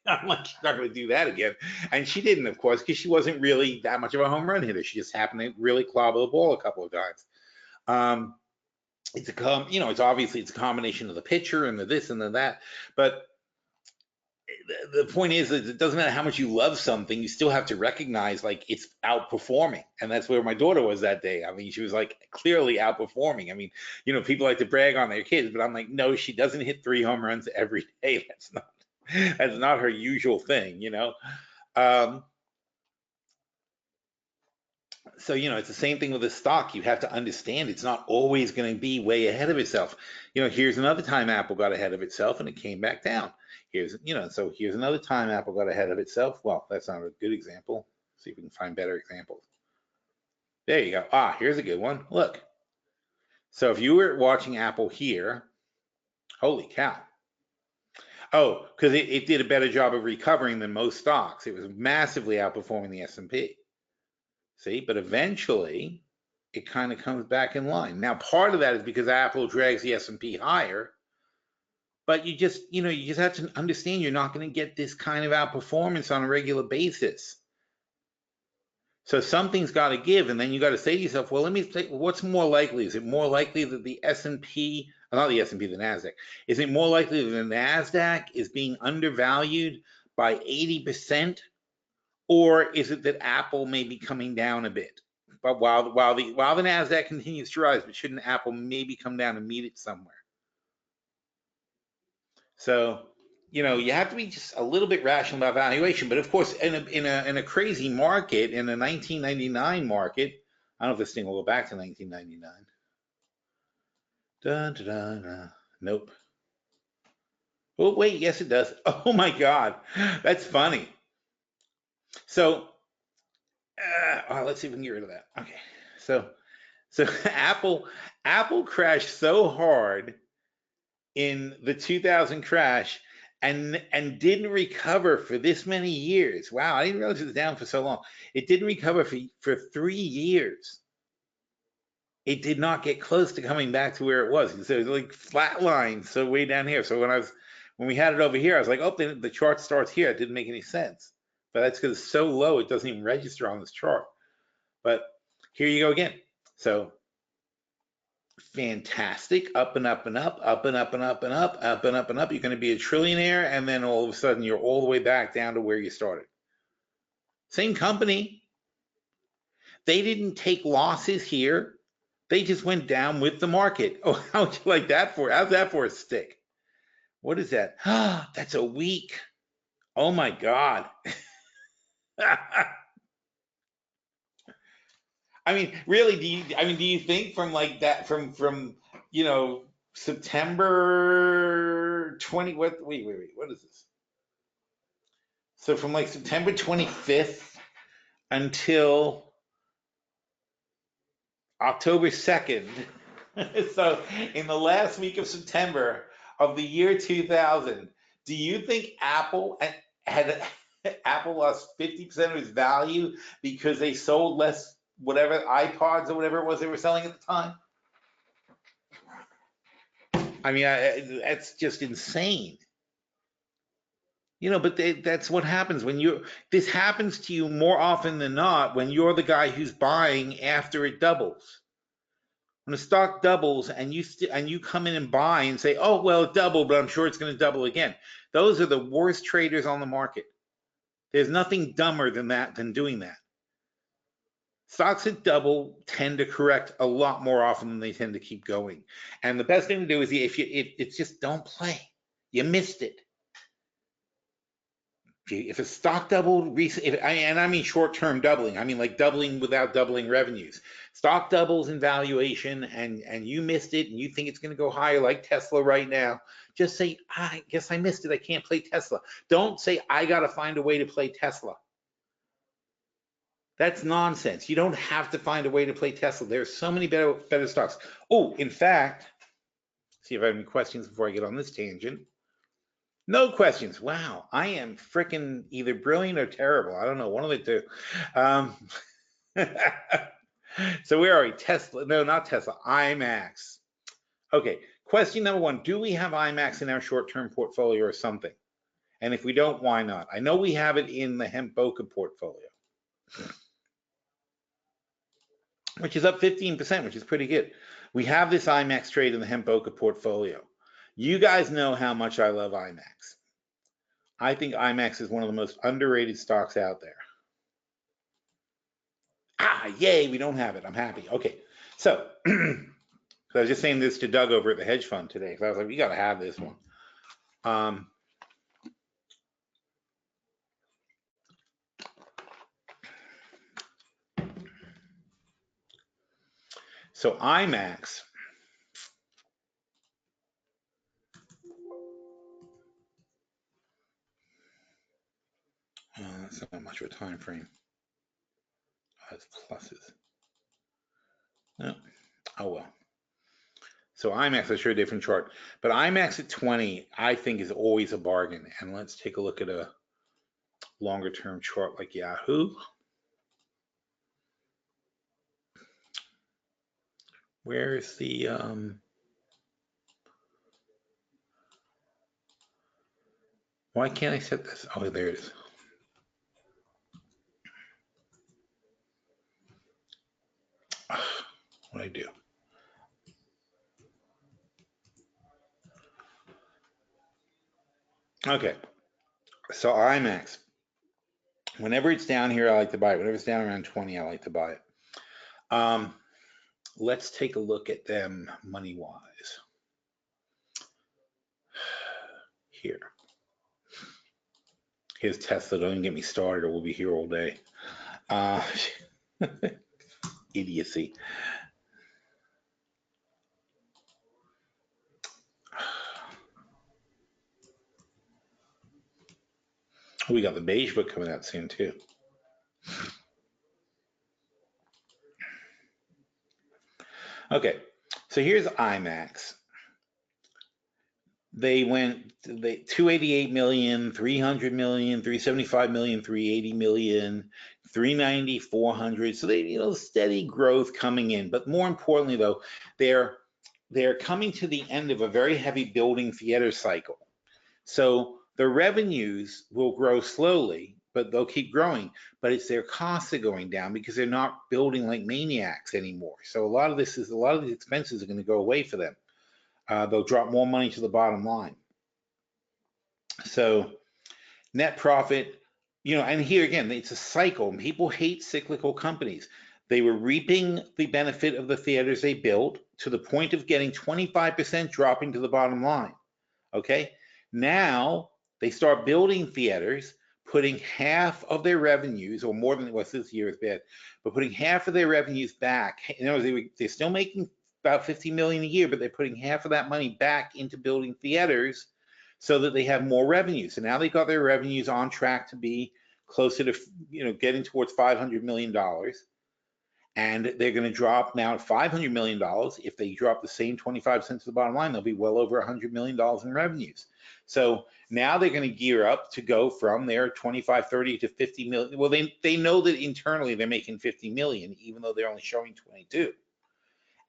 I'm like, she's not going to do that again. And she didn't, of course, because she wasn't really that much of a home run hitter. She just happened to really clobber the ball a couple of times. It's obviously it's a combination of the pitcher and the this and the that. But the point is that it doesn't matter how much you love something, you still have to recognize like it's outperforming. And that's where my daughter was that day. I mean, she was like clearly outperforming. I mean, people like to brag on their kids, but I'm like, no, she doesn't hit 3 home runs every day. That's not her usual thing, So, it's the same thing with a stock. You have to understand it's not always going to be way ahead of itself. Here's another time Apple got ahead of itself and it came back down. Here's another time Apple got ahead of itself. Well, that's not a good example. See if we can find better examples. There you go. Here's a good one. Look. So if you were watching Apple here, holy cow. Oh, because it did a better job of recovering than most stocks. It was massively outperforming the S&P. See, but eventually it kind of comes back in line. Now, part of that is because Apple drags the S&P higher, but you just have to understand you're not going to get this kind of outperformance on a regular basis. So something's got to give, and then you got to say to yourself, well, let me think, what's more likely? Is it more likely that the S&P, not the S&P, the NASDAQ, is it more likely that the NASDAQ is being undervalued by 80%? Or is it that Apple may be coming down a bit? But while the NASDAQ continues to rise, but shouldn't Apple maybe come down and meet it somewhere? So, you have to be just a little bit rational about valuation. But of course, in a crazy market, in a 1999 market, I don't know if this thing will go back to 1999. Dun, dun, dun, dun. Nope. Oh, wait, yes, it does. Oh my God, that's funny. So, let's see if we can get rid of that. Okay, so Apple crashed so hard in the 2000 crash and didn't recover for this many years. Wow, I didn't realize it was down for so long. It didn't recover for 3 years. It did not get close to coming back to where it was. So it was like flatlined, so way down here. So when we had it over here, I was like, oh, the chart starts here. It didn't make any sense. But that's because it's so low, it doesn't even register on this chart. But here you go again. So fantastic, up and up and up, up and up and up and up, up and up and up. You're going to be a trillionaire, and then all of a sudden you're all the way back down to where you started. Same company. They didn't take losses here. They just went down with the market. Oh, how would you like that for? How's that for a stick? What is that? That's a week. Oh my God. I mean, really, do you think from like that, from September 20, wait, what is this? So from like September 25th until October 2nd, so in the last week of September of the year 2000, do you think Apple lost 50% of its value because they sold less whatever iPods or whatever it was they were selling at the time? I mean, that's just insane. But that's what happens when this happens to you more often than not when you're the guy who's buying after it doubles. When a stock doubles and you come in and buy and say, oh, well, it doubled, but I'm sure it's going to double again. Those are the worst traders on the market. There's nothing dumber than doing that. Stocks that double tend to correct a lot more often than they tend to keep going. And the best thing to do is it's just don't play. You missed it. If a stock doubled recently, and I mean short-term doubling, I mean like doubling without doubling revenues. Stock doubles in valuation and you missed it and you think it's going to go higher like Tesla right now, just say, I guess I missed it. I can't play Tesla. Don't say, I got to find a way to play Tesla. That's nonsense. You don't have to find a way to play Tesla. There are so many better stocks. Oh, in fact, see if I have any questions before I get on this tangent. No questions. Wow, I am freaking either brilliant or terrible. I don't know, one of the two. Um, so where are we? Tesla? No, not Tesla. IMAX. Okay. Question number one: do we have IMAX in our short-term portfolio or something? And if we don't, why not? I know we have it in the Hemp Boca portfolio, which is up 15%, which is pretty good. We have this IMAX trade in the Hemp Boca portfolio. You guys know how much I love IMAX. I think IMAX is one of the most underrated stocks out there. Yay, we don't have it. I'm happy. Okay, so I was just saying this to Doug over at the hedge fund today. So I was like, we got to have this one. So IMAX, that's not much of a time frame. That's pluses. No. Oh well. So IMAX, I show a different chart, but IMAX at 20, I think is always a bargain. And let's take a look at a longer term chart like Yahoo. Where's the why can't I set this? Oh, there it is. What do I do? Okay, so IMAX. Whenever it's down here, I like to buy it. Whenever it's down around 20, I like to buy it. Let's take a look at them money-wise. Here. Here's Tesla. Don't even get me started or we'll be here all day. Idiocy. We got the beige book coming out soon too. Okay, so here's IMAX. They went 288 million, 300 million, 375 million, 380 million, 390, 400. So they, steady growth coming in. But more importantly, though, they're coming to the end of a very heavy building theater cycle. So the revenues will grow slowly, but they'll keep growing. But it's their costs are going down because they're not building like maniacs anymore. So a lot of these expenses are going to go away for them. They'll drop more money to the bottom line. So net profit, and here again, it's a cycle. People hate cyclical companies. They were reaping the benefit of the theaters they built to the point of getting 25% dropping to the bottom line. Okay, now they start building theaters, putting half of their revenues, or more than what this year is bad, but putting half of their revenues back. They're still making about 50 million a year, but they're putting half of that money back into building theaters so that they have more revenue. So now they've got their revenues on track to be closer to, getting towards $500 million. And they're going to drop now at $500 million. If they drop the same 25 cents to the bottom line, they'll be well over $100 million in revenues. So now they're going to gear up to go from their 25, 30 to 50 million. Well, they know that internally they're making 50 million, even though they're only showing 22.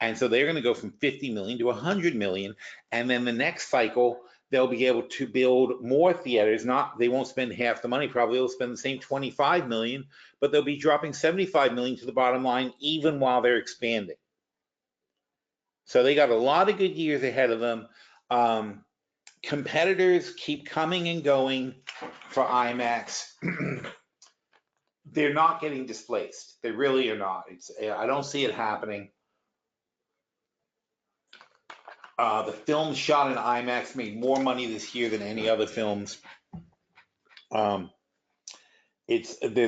And so they're going to go from 50 million to 100 million. And then the next cycle, they'll be able to build more theaters. They won't spend half the money, probably they'll spend the same 25 million, but they'll be dropping 75 million to the bottom line, even while they're expanding. So they got a lot of good years ahead of them. Competitors keep coming and going for IMAX. They're not getting displaced. They really are not. I don't see it happening. The film shot in IMAX made more money this year than any other films. There's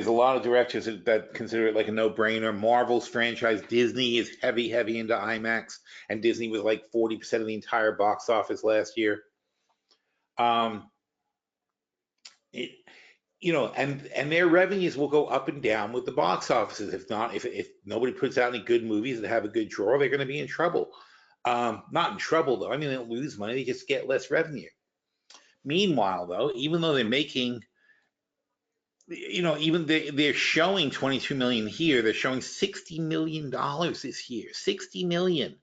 a lot of directors that consider it like a no-brainer. Marvel's franchise, Disney is heavy into IMAX, and Disney was like 40% of the entire box office last year. And their revenues will go up and down with the box offices. If nobody puts out any good movies that have a good draw, they're going to be in trouble. Not in trouble though. I mean, they don't lose money; they just get less revenue. Meanwhile, though, even though they're making, even they're showing 22 million here, they're showing $60 million this year. 60 million.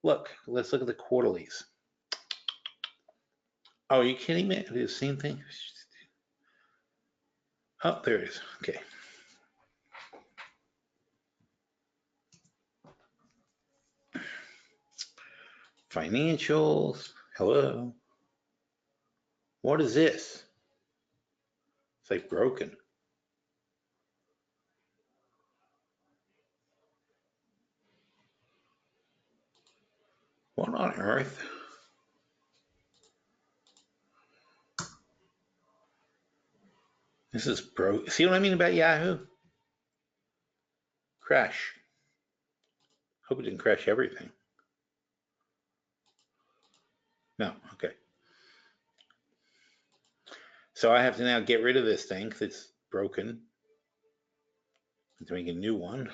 Look, let's look at the quarterlies. Oh, are you kidding me? The same thing. Oh, there it is. Okay. Financials. Hello. What is this? It's like broken. What on earth? This is broke. See what I mean about Yahoo? Crash. Hope it didn't crash everything. No, okay. So I have to now get rid of this thing because it's broken. Let's make a new one.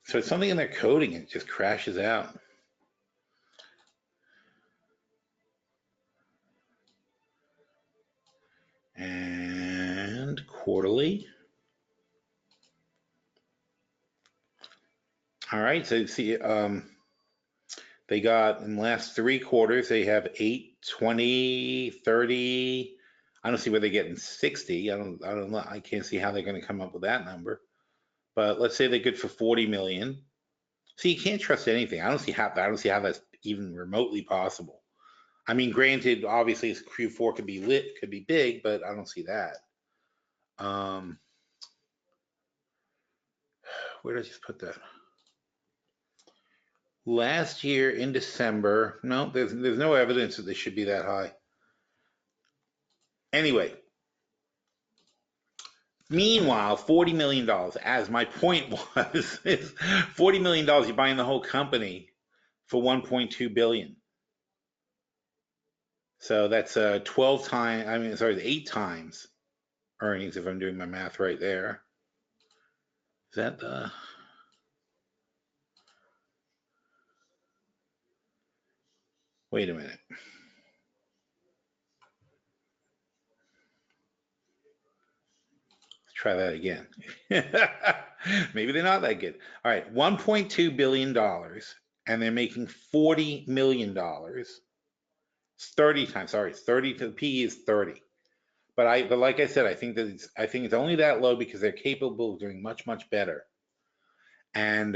So it's something in their coding, it just crashes out. And quarterly. All right, so you see, they got in the last 3 quarters, they have 8, 20, 30. I don't see where they're getting 60. I don't know. I can't see how they're going to come up with that number. But let's say they're good for 40 million. So you can't trust anything. I don't see how that's even remotely possible. I mean, granted, obviously Q4 could be big, but I don't see that. Where did I just put that? Last year in December, no, there's no evidence that they should be that high. Anyway, meanwhile, $40 million, as my point was, is $40 million, you're buying the whole company for 1.2 billion. So that's 12 times, 8 times earnings, if I'm doing my math right there. Is that the... Wait a minute. Let's try that again. Maybe they're not that good. All right, $1.2 billion, and they're making $40 million. It's 30 times, 30 to the PE is 30. But like I said, I think it's only that low because they're capable of doing much, much better. And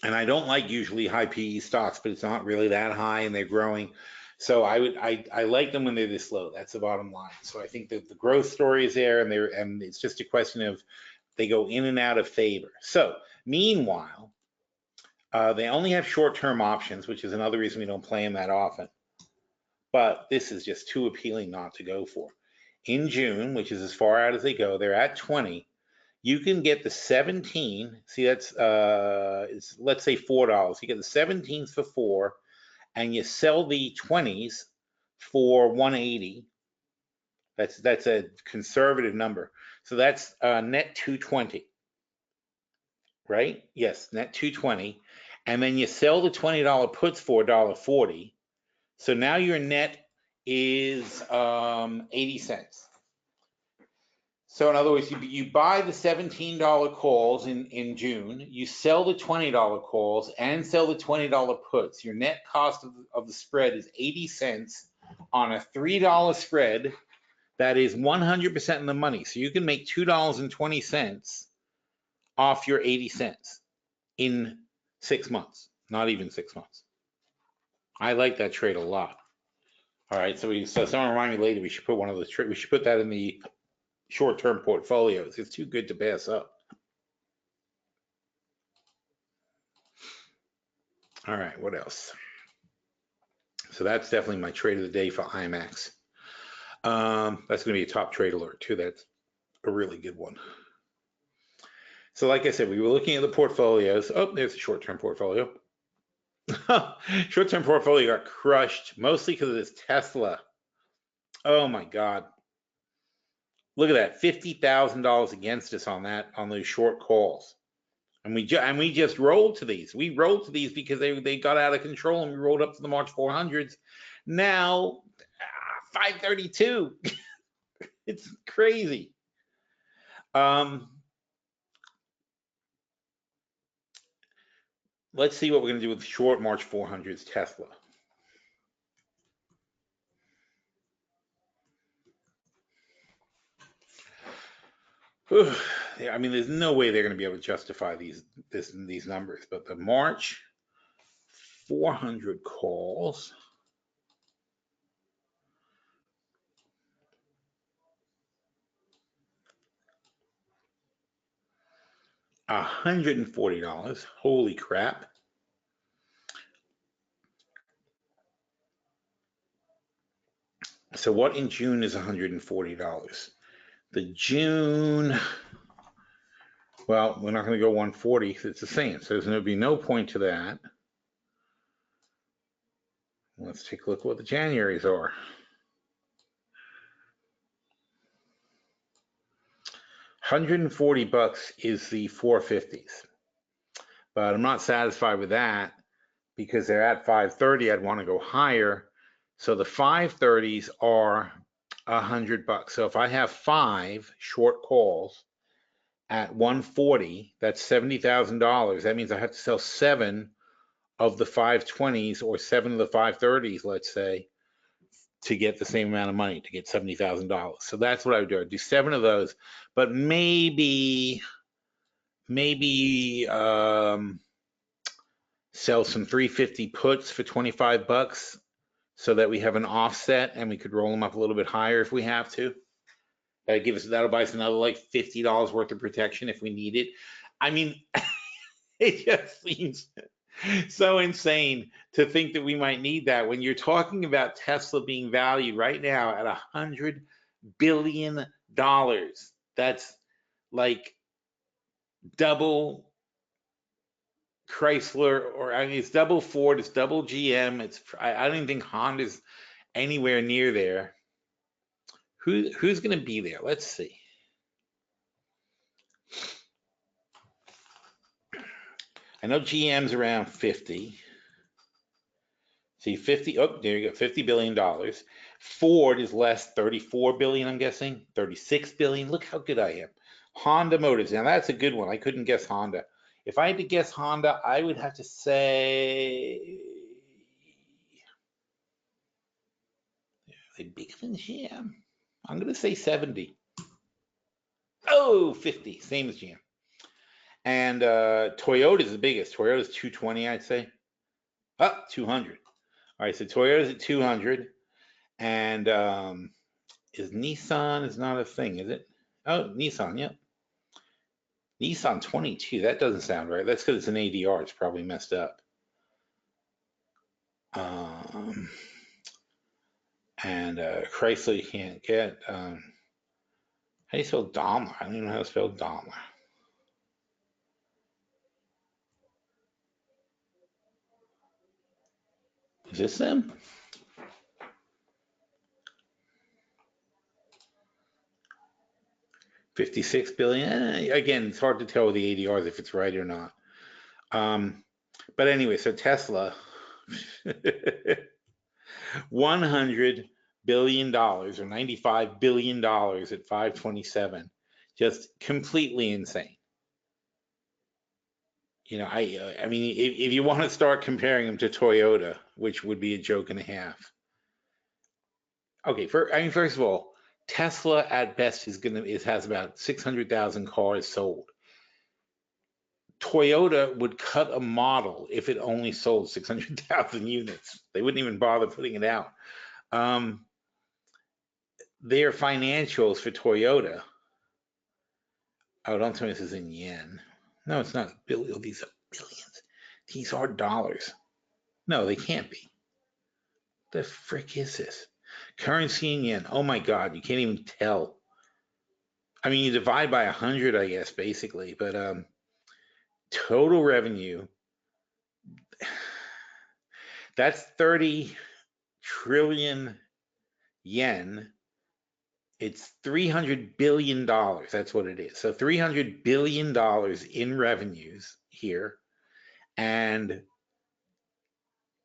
I don't like usually high PE stocks, but it's not really that high and they're growing. So I like them when they're this low. That's the bottom line. So I think that the growth story is there, and it's just a question of they go in and out of favor. So meanwhile, they only have short-term options, which is another reason we don't play them that often. But this is just too appealing not to go for. In June, which is as far out as they go, they're at 20. You can get the 17. See, that's let's say $4. You get the 17s for 4, and you sell the 20s for 180. That's a conservative number. So that's net 220, right? Yes, net 220, and then you sell the $20 puts for $1.40. So now your net is 80 cents. So in other words, you buy the $17 calls in June, you sell the $20 calls and sell the $20 puts. Your net cost of the spread is 80 cents on a $3 spread. That is 100% in the money. So you can make $2.20 off your 80 cents in 6 months, not even 6 months. I like that trade a lot. All right, so someone remind me later, we should put one of those we should put that in the short-term portfolios. It's too good to pass up. All right, what else? So that's definitely my trade of the day for IMAX. That's going to be a top trade alert too. That's a really good one. So like I said, we were looking at the portfolios. Oh, there's a short-term portfolio. Short-term portfolio got crushed, mostly because of this Tesla. Oh my God. Look at that, $50,000 against us on those short calls. And we just rolled to these. We rolled to these because they got out of control, and we rolled up to the March 400s. Now, 532. It's crazy. Let's see what we're going to do with short March 400s Tesla. I mean, there's no way they're going to be able to justify these numbers, but the March 400 calls. $140. Holy crap. So what in June is $140? The June, well, we're not going to go 140 because it's the same. So there's going to be no point to that. Let's take a look at what the Januaries are. $140 is the 450s. But I'm not satisfied with that because they're at 530. I'd want to go higher. So the 530s are $100. So if I have 5 short calls at 140, that's $70,000. That means I have to sell 7 of the 520s or 7 of the 530s, let's say, to get the same amount of money, to get $70,000. So that's what I would do. I'd do 7 of those, but maybe sell some 350 puts for $25 so that we have an offset and we could roll them up a little bit higher if we have to. That'll buy us another like $50 worth of protection if we need it. I mean, it just seems so insane to think that we might need that when you're talking about Tesla being valued right now at $100 billion. That's like double Chrysler, or I mean, it's double Ford, it's double GM. I don't even think Honda's anywhere near there. Who's going to be there? Let's see. I know GM's around 50. See, 50. Oh, there you go. $50 billion. Ford is less, 34 billion. I'm guessing 36 billion. Look how good I am. Honda Motors. Now that's a good one. I couldn't guess Honda. If I had to guess Honda, I would have to say, are they bigger than GM? I'm going to say 70. Oh, 50. Same as GM. And Toyota is the biggest. Toyota is 220, I'd say. 200. All right, so Toyota's at 200. And is Nissan is not a thing, is it? Oh, Nissan, yep. Nissan 22. That doesn't sound right. That's because it's an ADR. It's probably messed up. And Chrysler you can't get. How do you spell Daimler? I don't even know how to spell Daimler. Is this them? $56 billion. Again, it's hard to tell with the ADRs if it's right or not. But anyway, so Tesla, $100 billion or $95 billion at 527, just completely insane. You know, I mean, if you want to start comparing them to Toyota, which would be a joke and a half. Okay, first of all, Tesla at best has about 600,000 cars sold. Toyota would cut a model if it only sold 600,000 units. They wouldn't even bother putting it out. Their financials for Toyota. Oh, don't tell me this is in yen. No, it's not. These are billions. These are dollars. No, they can't be. The frick is this? Currency in yen. Oh my God, you can't even tell. I mean, you divide by 100, I guess, basically. But total revenue, that's 30 trillion yen It's $300 billion. That's what it is. So $300 billion in revenues here and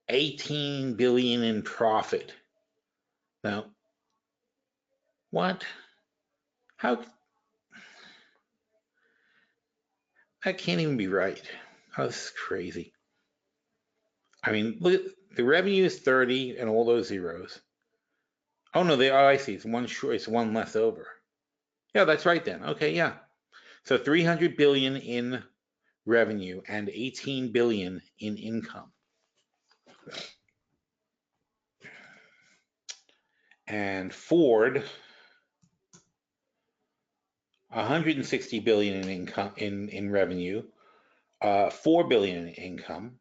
18 billion in profit. Now, what? How? That can't even be right. Oh, this is crazy. I mean, look, the revenue is 30 and all those zeros. Oh no, I see. It's one short. It's one less over. Yeah, that's right then. Okay, yeah. So 300 billion in revenue and 18 billion in income. And Ford, 160 billion in income in revenue, 4 billion in income.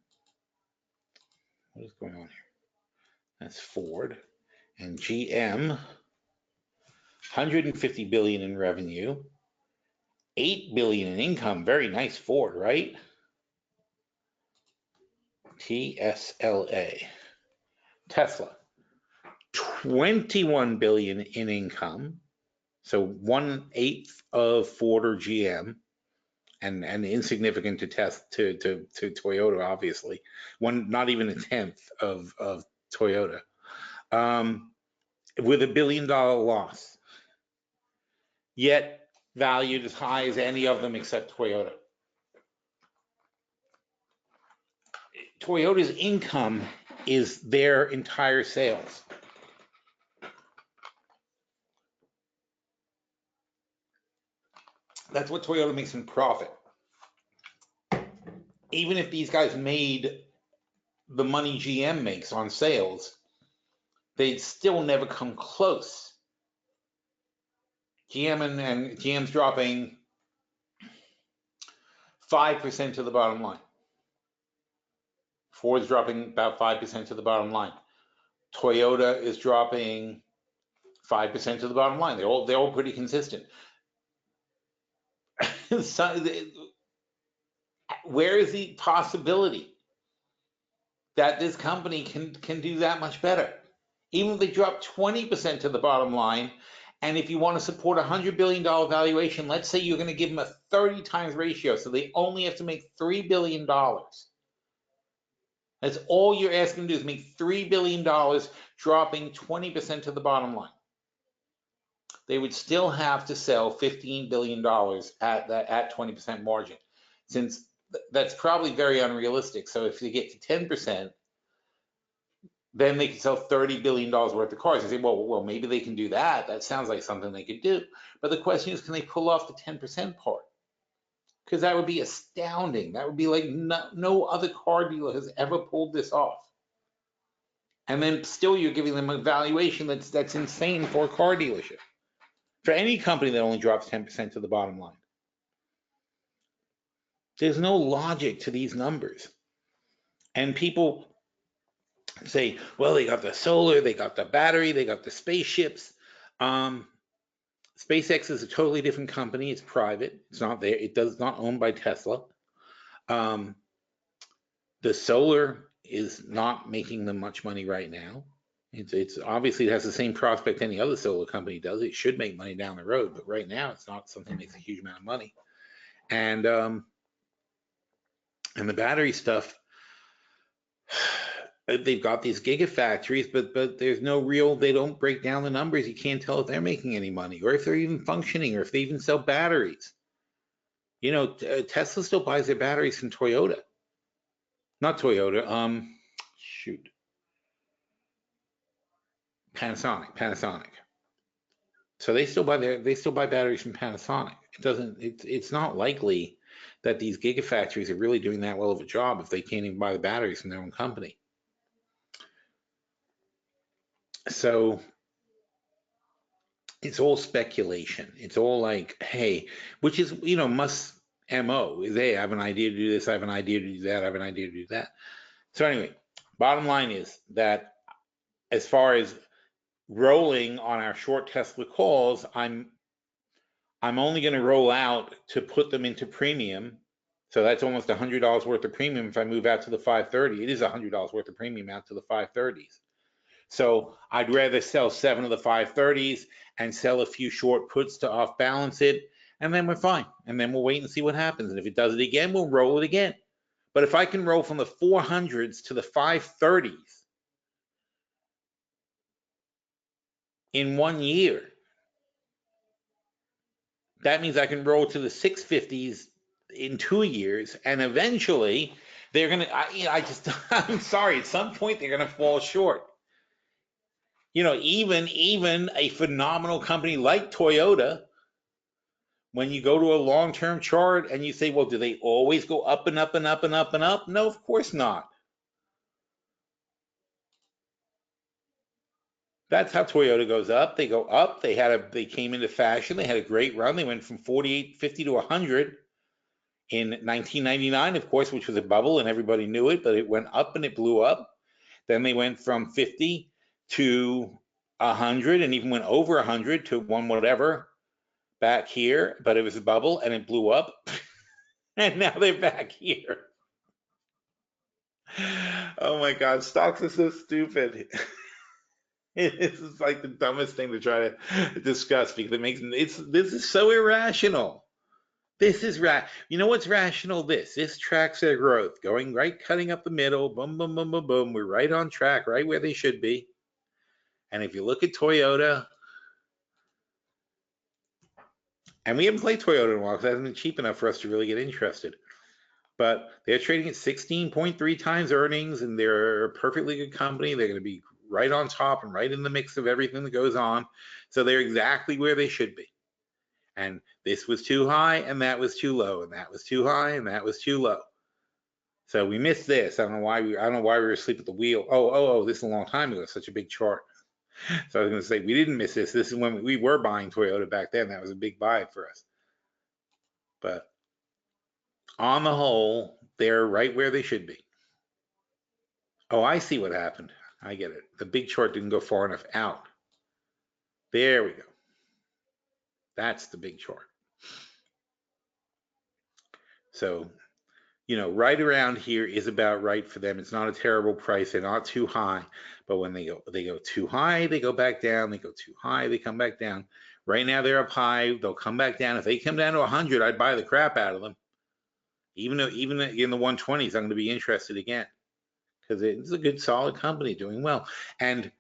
What is going on here? That's Ford. And GM, 150 billion in revenue, 8 billion in income. Very nice Ford, right? TSLA. Tesla, 21 billion in income. So 1/8 of Ford or GM, and insignificant to Toyota, obviously. Not even 1/10 of Toyota. With $1 billion loss, yet valued as high as any of them except Toyota. Toyota's income is their entire sales. That's what Toyota makes in profit. Even if these guys made the money GM makes on sales, they'd still never come close. GM and GM's dropping 5% to the bottom line. Ford's dropping about 5% to the bottom line. Toyota is dropping 5% to the bottom line. They're all pretty consistent. So, where is the possibility that this company can do that much better? Even if they drop 20% to the bottom line, and if you want to support a $100 billion valuation, let's say you're going to give them a 30 times ratio, so they only have to make $3 billion. That's all you're asking them to do, is make $3 billion, dropping 20% to the bottom line. They would still have to sell $15 billion at 20% margin, since that's probably very unrealistic. So if you get to 10%, then they could sell $30 billion worth of cars. You say, well, maybe they can do that. That sounds like something they could do. But the question is, can they pull off the 10% part? Because that would be astounding. That would be like no other car dealer has ever pulled this off. And then still you're giving them a valuation that's insane for a car dealership. For any company that only drops 10% to the bottom line. There's no logic to these numbers. And people say, well, they got the solar, they got the battery, they got the spaceships. SpaceX is a totally different company. It's private. It's not there. It does not owned by Tesla. The solar is not making them much money right now. It's obviously it has the same prospect any other solar company does. It should make money down the road, but right now it's not something that makes a huge amount of money. And the battery stuff, they've got these gigafactories, but there's no real, they don't break down the numbers. You can't tell if they're making any money or if they're even functioning or if they even sell batteries. You know, Tesla still buys their batteries from Toyota. Not Toyota, shoot. Panasonic. So they still buy batteries from Panasonic. It's not likely that these gigafactories are really doing that well of a job if they can't even buy the batteries from their own company. So it's all speculation. It's all like, hey, which is, Musk's MO is, hey, I have an idea to do this, I have an idea to do that, I have an idea to do that. So anyway, bottom line is that as far as rolling on our short Tesla calls, I'm only going to roll out to put them into premium. So that's almost $100 worth of premium if I move out to the 530. It is $100 worth of premium out to the 530s. So I'd rather sell 7 of the 530s and sell a few short puts to off balance it, and then we're fine. And then we'll wait and see what happens. And if it does it again, we'll roll it again. But if I can roll from the 400s to the 530s in 1 year, that means I can roll to the 650s in 2 years, and eventually they're gonna. I'm sorry. At some point they're gonna fall short. You know, even a phenomenal company like Toyota, when you go to a long-term chart and you say, well, do they always go up and up and up and up and up? No, of course not. That's how Toyota goes up. They go up. They came into fashion. They had a great run. They went from 48.50 to 100 in 1999, of course, which was a bubble and everybody knew it, but it went up and it blew up. Then they went from 50 to 100 and even went over 100 to one whatever back here, but it was a bubble and it blew up. And now they're back here. Oh my God, stocks are so stupid. This is like the dumbest thing to try to discuss because this is so irrational. This is you know what's rational? This tracks their growth, going right, cutting up the middle, boom, boom, boom, boom, boom. We're right on track, right where they should be. And if you look at Toyota, and we haven't played Toyota in a while because it hasn't been cheap enough for us to really get interested. But they're trading at 16.3 times earnings, and they're a perfectly good company. They're going to be right on top and right in the mix of everything that goes on. So they're exactly where they should be. And this was too high, and that was too low, and that was too high, and that was too low. So we missed this. I don't know why we were asleep at the wheel. Oh, this is a long time ago. Such a big chart. So I was going to say we didn't miss this. This is when we were buying Toyota back then. That was a big buy for us. But on the whole, they're right where they should be. Oh, I see what happened. I get it. The big chart didn't go far enough out. There we go. That's the big chart. So, you know, right around here is about right for them. It's not a terrible price. They're not too high, but when they go too high, they go back down. They go too high, they come back down. Right now they're up high. They'll come back down. If they come down to 100, I'd buy the crap out of them. Even in the 120s, I'm going to be interested again because it's a good, solid company doing well. And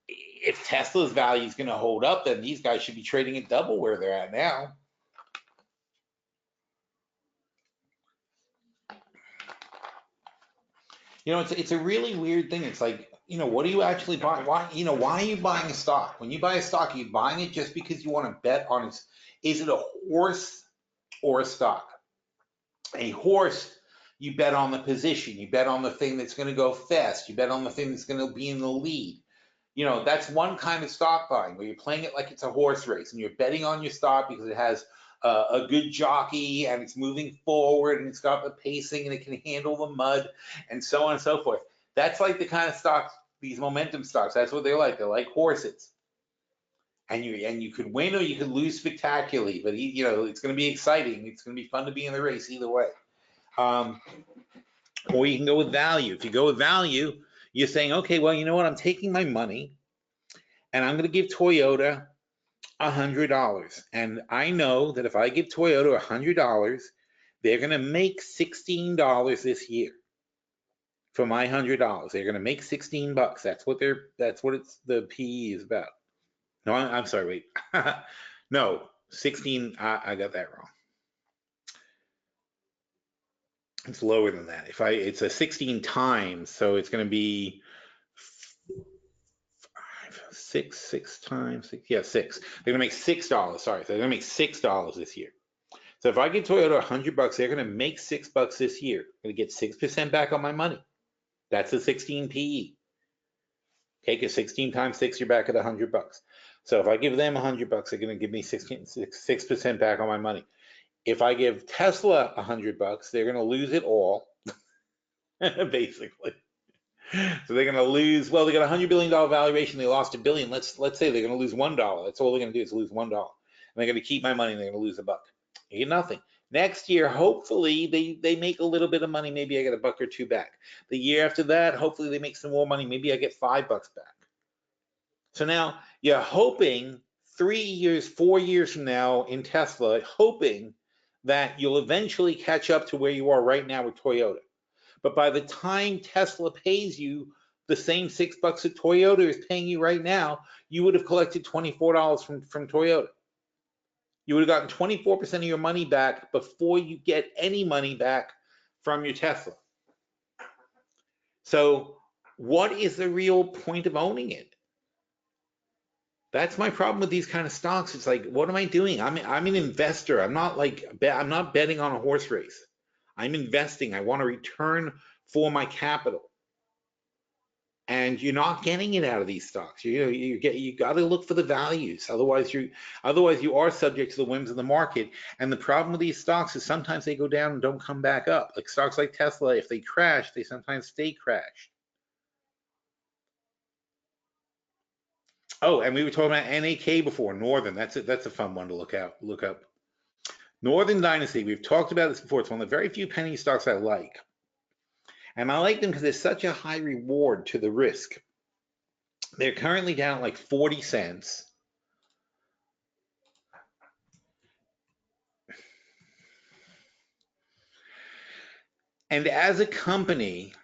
if Tesla's value is going to hold up, then these guys should be trading at double where they're at now. You know, it's a really weird thing. It's like, you know, what are you actually buying? Why are you buying a stock? When you buy a stock, are you buying it just because you want to bet on it? Is it a horse or a stock? A horse, you bet on the position. You bet on the thing that's going to go fast. You bet on the thing that's going to be in the lead. You know, that's one kind of stock buying where you're playing it like it's a horse race and you're betting on your stock because it has a good jockey and it's moving forward and it's got the pacing and it can handle the mud and so on and so forth. That's like the kind of stocks, these momentum stocks, that's what they're like. They're like horses. And you could win or you could lose spectacularly, but you know, it's going to be exciting. It's going to be fun to be in the race either way. Or you can go with value. If you go with value, you're saying, okay, well, you know what? I'm taking my money and I'm going to give Toyota $100. And I know that if I give Toyota $100, they're going to make $16 this year for my $100. They're going to make 16 bucks. That's what the PE is about. No, I'm sorry, wait. No, 16, I got that wrong. It's lower than that. It's a 16 times, so it's going to be 6 times 6. Yeah, 6. They're going to make $6. Sorry, so they're going to make $6 this year. So if I give Toyota $100, they're going to make $6 this year. I'm going to get 6% back on my money. That's a 16 PE. Okay, because 16 times 6, you're back at $100. So if I give them $100, they're going to give me 6% back on my money. If I give Tesla $100, they're going to lose it all, basically. So they're going to lose. Well, they got $100 billion valuation. They lost $1 billion. Let's say they're going to lose $1. That's all they're going to do is lose $1. And they're going to keep my money. And they're going to lose $1. You get nothing. Next year, hopefully they make a little bit of money. Maybe I get $1 or $2 back. The year after that, hopefully they make some more money. Maybe I get $5 back. So now you're hoping 3 years, 4 years from now in Tesla, hoping that you'll eventually catch up to where you are right now with Toyota. But by the time Tesla pays you the same $6 that Toyota is paying you right now, you would have collected $24 from Toyota. You would have gotten 24% of your money back before you get any money back from your Tesla. So what is the real point of owning it? That's my problem with these kind of stocks. It's like, what am I doing? I'm an investor. I'm not betting on a horse race. I'm investing. I want a return for my capital. And you're not getting it out of these stocks. You got to look for the values. Otherwise you are subject to the whims of the market. And the problem with these stocks is sometimes they go down and don't come back up. Like stocks like Tesla, if they crash, they sometimes stay crashed. Oh, and we were talking about NAK before, Northern. That's a fun one to look up. Northern Dynasty. We've talked about this before. It's one of the very few penny stocks I like. And I like them because there's such a high reward to the risk. They're currently down at like 40 cents. And as a company,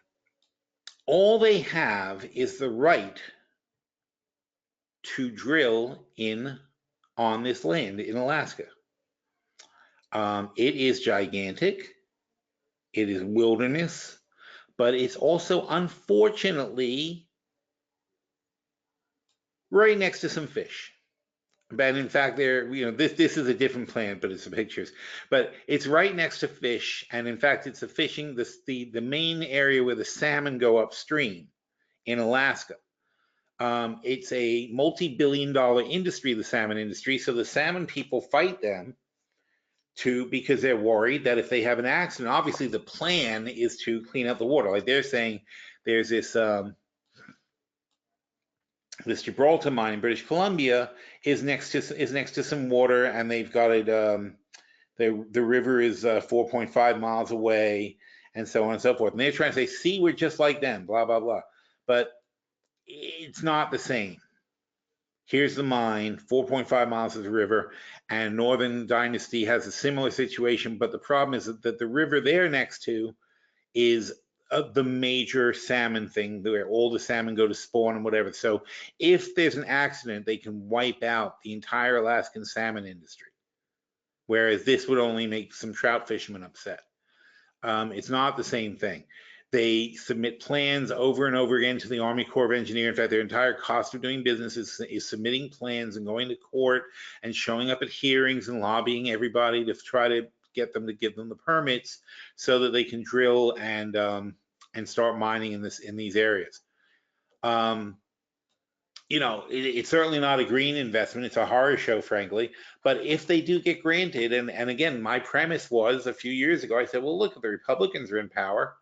all they have is the right to drill in on this land in Alaska. It is gigantic. It is wilderness, but it's also, unfortunately, right next to some fish. But in fact, this is a different plant, but it's the pictures. But it's right next to fish, and in fact, it's the main area where the salmon go upstream in Alaska. It's a multi-billion-dollar industry, the salmon industry. So the salmon people fight them because they're worried that if they have an accident, obviously the plan is to clean up the water. Like they're saying, there's this Gibraltar mine in British Columbia is next to some water, and they've got it. The river is 4.5 miles away, and so on and so forth. And they're trying to say, "See, we're just like them." Blah blah blah. But it's not the same. Here's the mine, 4.5 miles of the river, and Northern Dynasty has a similar situation. But the problem is that the river they're next to is the major salmon thing where all the salmon go to spawn and whatever. So if there's an accident, they can wipe out the entire Alaskan salmon industry. Whereas this would only make some trout fishermen upset. It's not the same thing. They submit plans over and over again to the Army Corps of Engineers. In fact, their entire cost of doing business is submitting plans and going to court and showing up at hearings and lobbying everybody to try to get them to give them the permits so that they can drill and start mining in these areas. It's certainly not a green investment. It's a horror show, frankly. But if they do get granted, and again, my premise was a few years ago, I said, well, look, the Republicans are in power,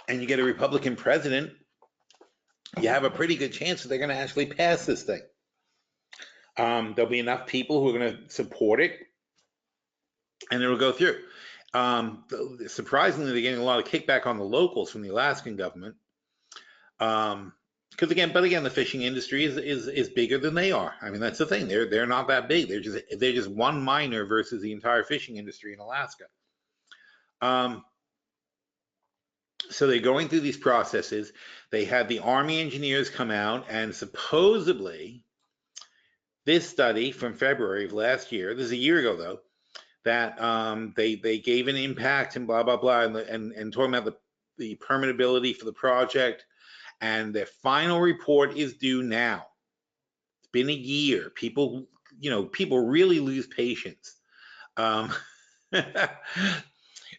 and you get a Republican president, you have a pretty good chance that they're going to actually pass this thing. There'll be enough people who are going to support it, and it'll go through. Surprisingly, they're getting a lot of kickback on the locals from the Alaskan government. Because again, the fishing industry is bigger than they are. I mean, that's the thing. They're not that big. They're just one miner versus the entire fishing industry in Alaska. So they're going through these processes. They had the Army engineers come out, and supposedly this study from February of last year, this is a year ago though, that they gave an impact and blah blah blah, and talking about the permittability for the project, and their final report is due now. It's been a year. People really lose patience.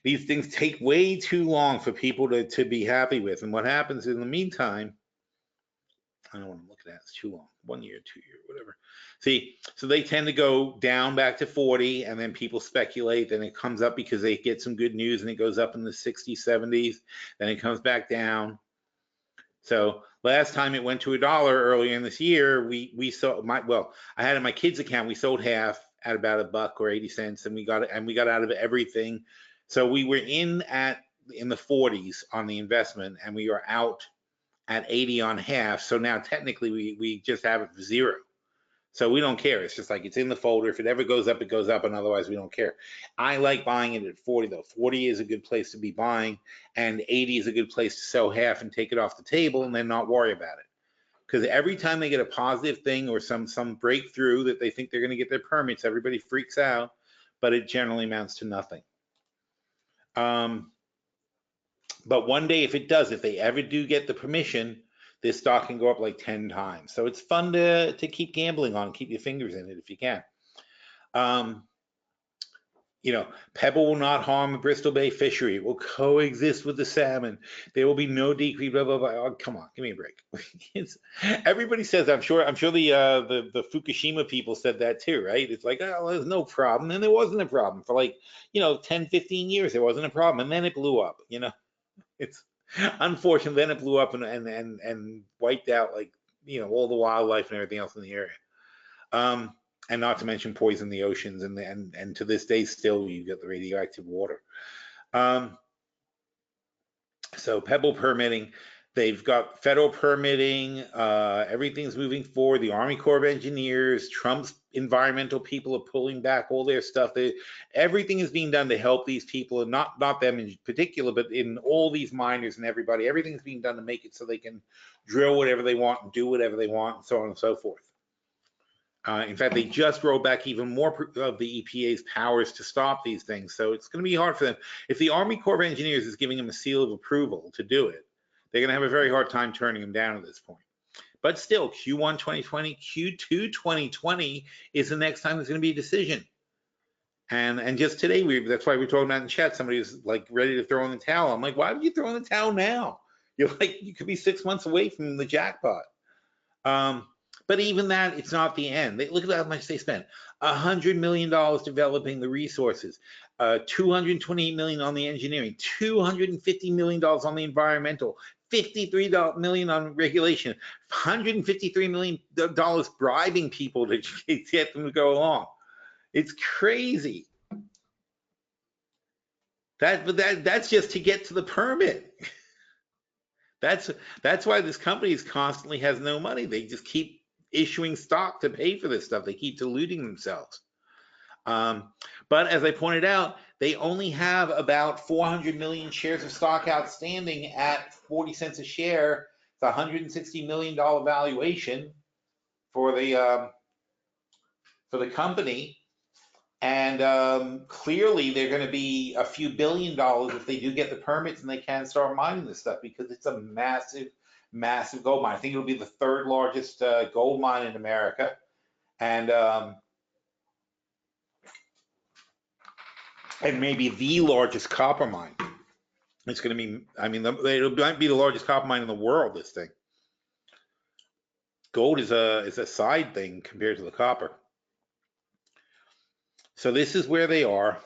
These things take way too long for people to be happy with. And what happens in the meantime, I don't want to look at that, it's too long. 1 year, 2 year, whatever. See, so they tend to go down back to 40, and then people speculate, then it comes up because they get some good news and it goes up in the 60s, 70s, then it comes back down. So last time it went to $1 earlier in this year, we saw I had in my kids' account, we sold half at about $1 or 80 cents, and we got out of everything. So we were in the 40s on the investment, and we are out at 80 on half. So now technically we just have it for 0. So we don't care. It's just like it's in the folder. If it ever goes up, it goes up, and otherwise we don't care. I like buying it at 40 though. 40 is a good place to be buying, and 80 is a good place to sell half and take it off the table and then not worry about it. Because every time they get a positive thing or some breakthrough that they think they're going to get their permits, everybody freaks out, but it generally amounts to nothing. But one day, if it does, if they ever do get the permission, this stock can go up like 10 times. So it's fun to keep gambling on, keep your fingers in it if you can. You know, Pebble will not harm the Bristol Bay fishery. It will coexist with the salmon. There will be no decrease, blah, blah, blah. Oh, come on, give me a break. Everybody says, I'm sure the Fukushima people said that too, right? It's like, oh, there's no problem. And there wasn't a problem for like, 10, 15 years. There wasn't a problem. And then it blew up, It's unfortunate. Then it blew up and wiped out like, all the wildlife and everything else in the area. And not to mention poison the oceans, and to this day still you get the radioactive water. So Pebble permitting, they've got federal permitting, everything's moving forward. The Army Corps of Engineers, Trump's environmental people are pulling back all their stuff. Everything is being done to help these people, and not them in particular, but in all these miners and everybody. Everything's being done to make it so they can drill whatever they want and do whatever they want, and so on and so forth. In fact, they just rolled back even more of the EPA's powers to stop these things. So it's going to be hard for them. If the Army Corps of Engineers is giving them a seal of approval to do it, they're going to have a very hard time turning them down at this point. But still, Q1 2020, Q2 2020 is the next time there's going to be a decision. And just today, that's why we're talking about in chat, somebody was like ready to throw in the towel. I'm like, why would you throw in the towel now? You could be 6 months away from the jackpot. But even that, it's not the end. Look at how much they spent. $100 million developing the resources, $228 million on the engineering, $250 million on the environmental, $53 million on regulation, $153 million bribing people to get them to go along. It's crazy. That's just to get to the permit. That's why this company constantly has no money. They just keep issuing stock to pay for this stuff. They keep diluting themselves. But as I pointed out, they only have about 400 million shares of stock outstanding at 40 cents a share. It's $160 million valuation for the company. And clearly they're going to be a few $billion if they do get the permits and they can start mining this stuff, because it's a massive gold mine. I think it'll be the third largest gold mine in America, and maybe the largest copper mine. It's going to be, it might be the largest copper mine in the world, this thing. Gold is a side thing compared to the copper. So this is where they are.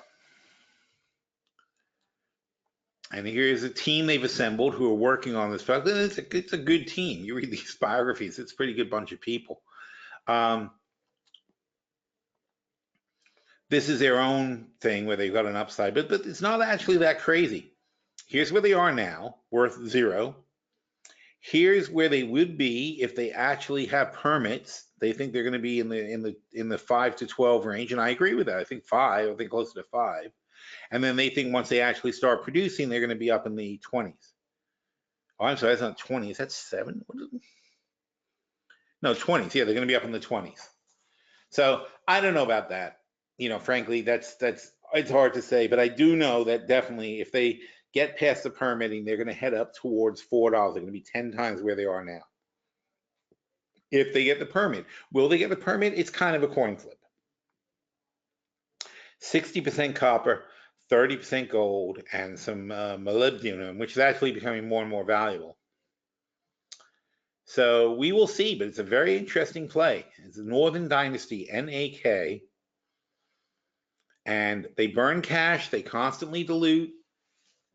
And here's a team they've assembled who are working on this project. It's a good team. You read these biographies, it's a pretty good bunch of people. This is their own thing where they've got an upside, but it's not actually that crazy. Here's where they are now, worth 0. Here's where they would be if they actually have permits. They think they're going to be in the 5 to 12 range, and I agree with that. I think 5. I think closer to 5. And then they think once they actually start producing, they're going to be up in the 20s. Oh, I'm sorry, that's not 20s. That's 7? No, 20s. Yeah, they're going to be up in the 20s. So I don't know about that. Frankly, that's it's hard to say. But I do know that definitely if they get past the permitting, they're going to head up towards $4. They're going to be 10 times where they are now. If they get the permit. Will they get the permit? It's kind of a coin flip. 60% copper, 30% gold, and some molybdenum, which is actually becoming more and more valuable. So we will see, but it's a very interesting play. It's a Northern Dynasty, NAK, and they burn cash. They constantly dilute.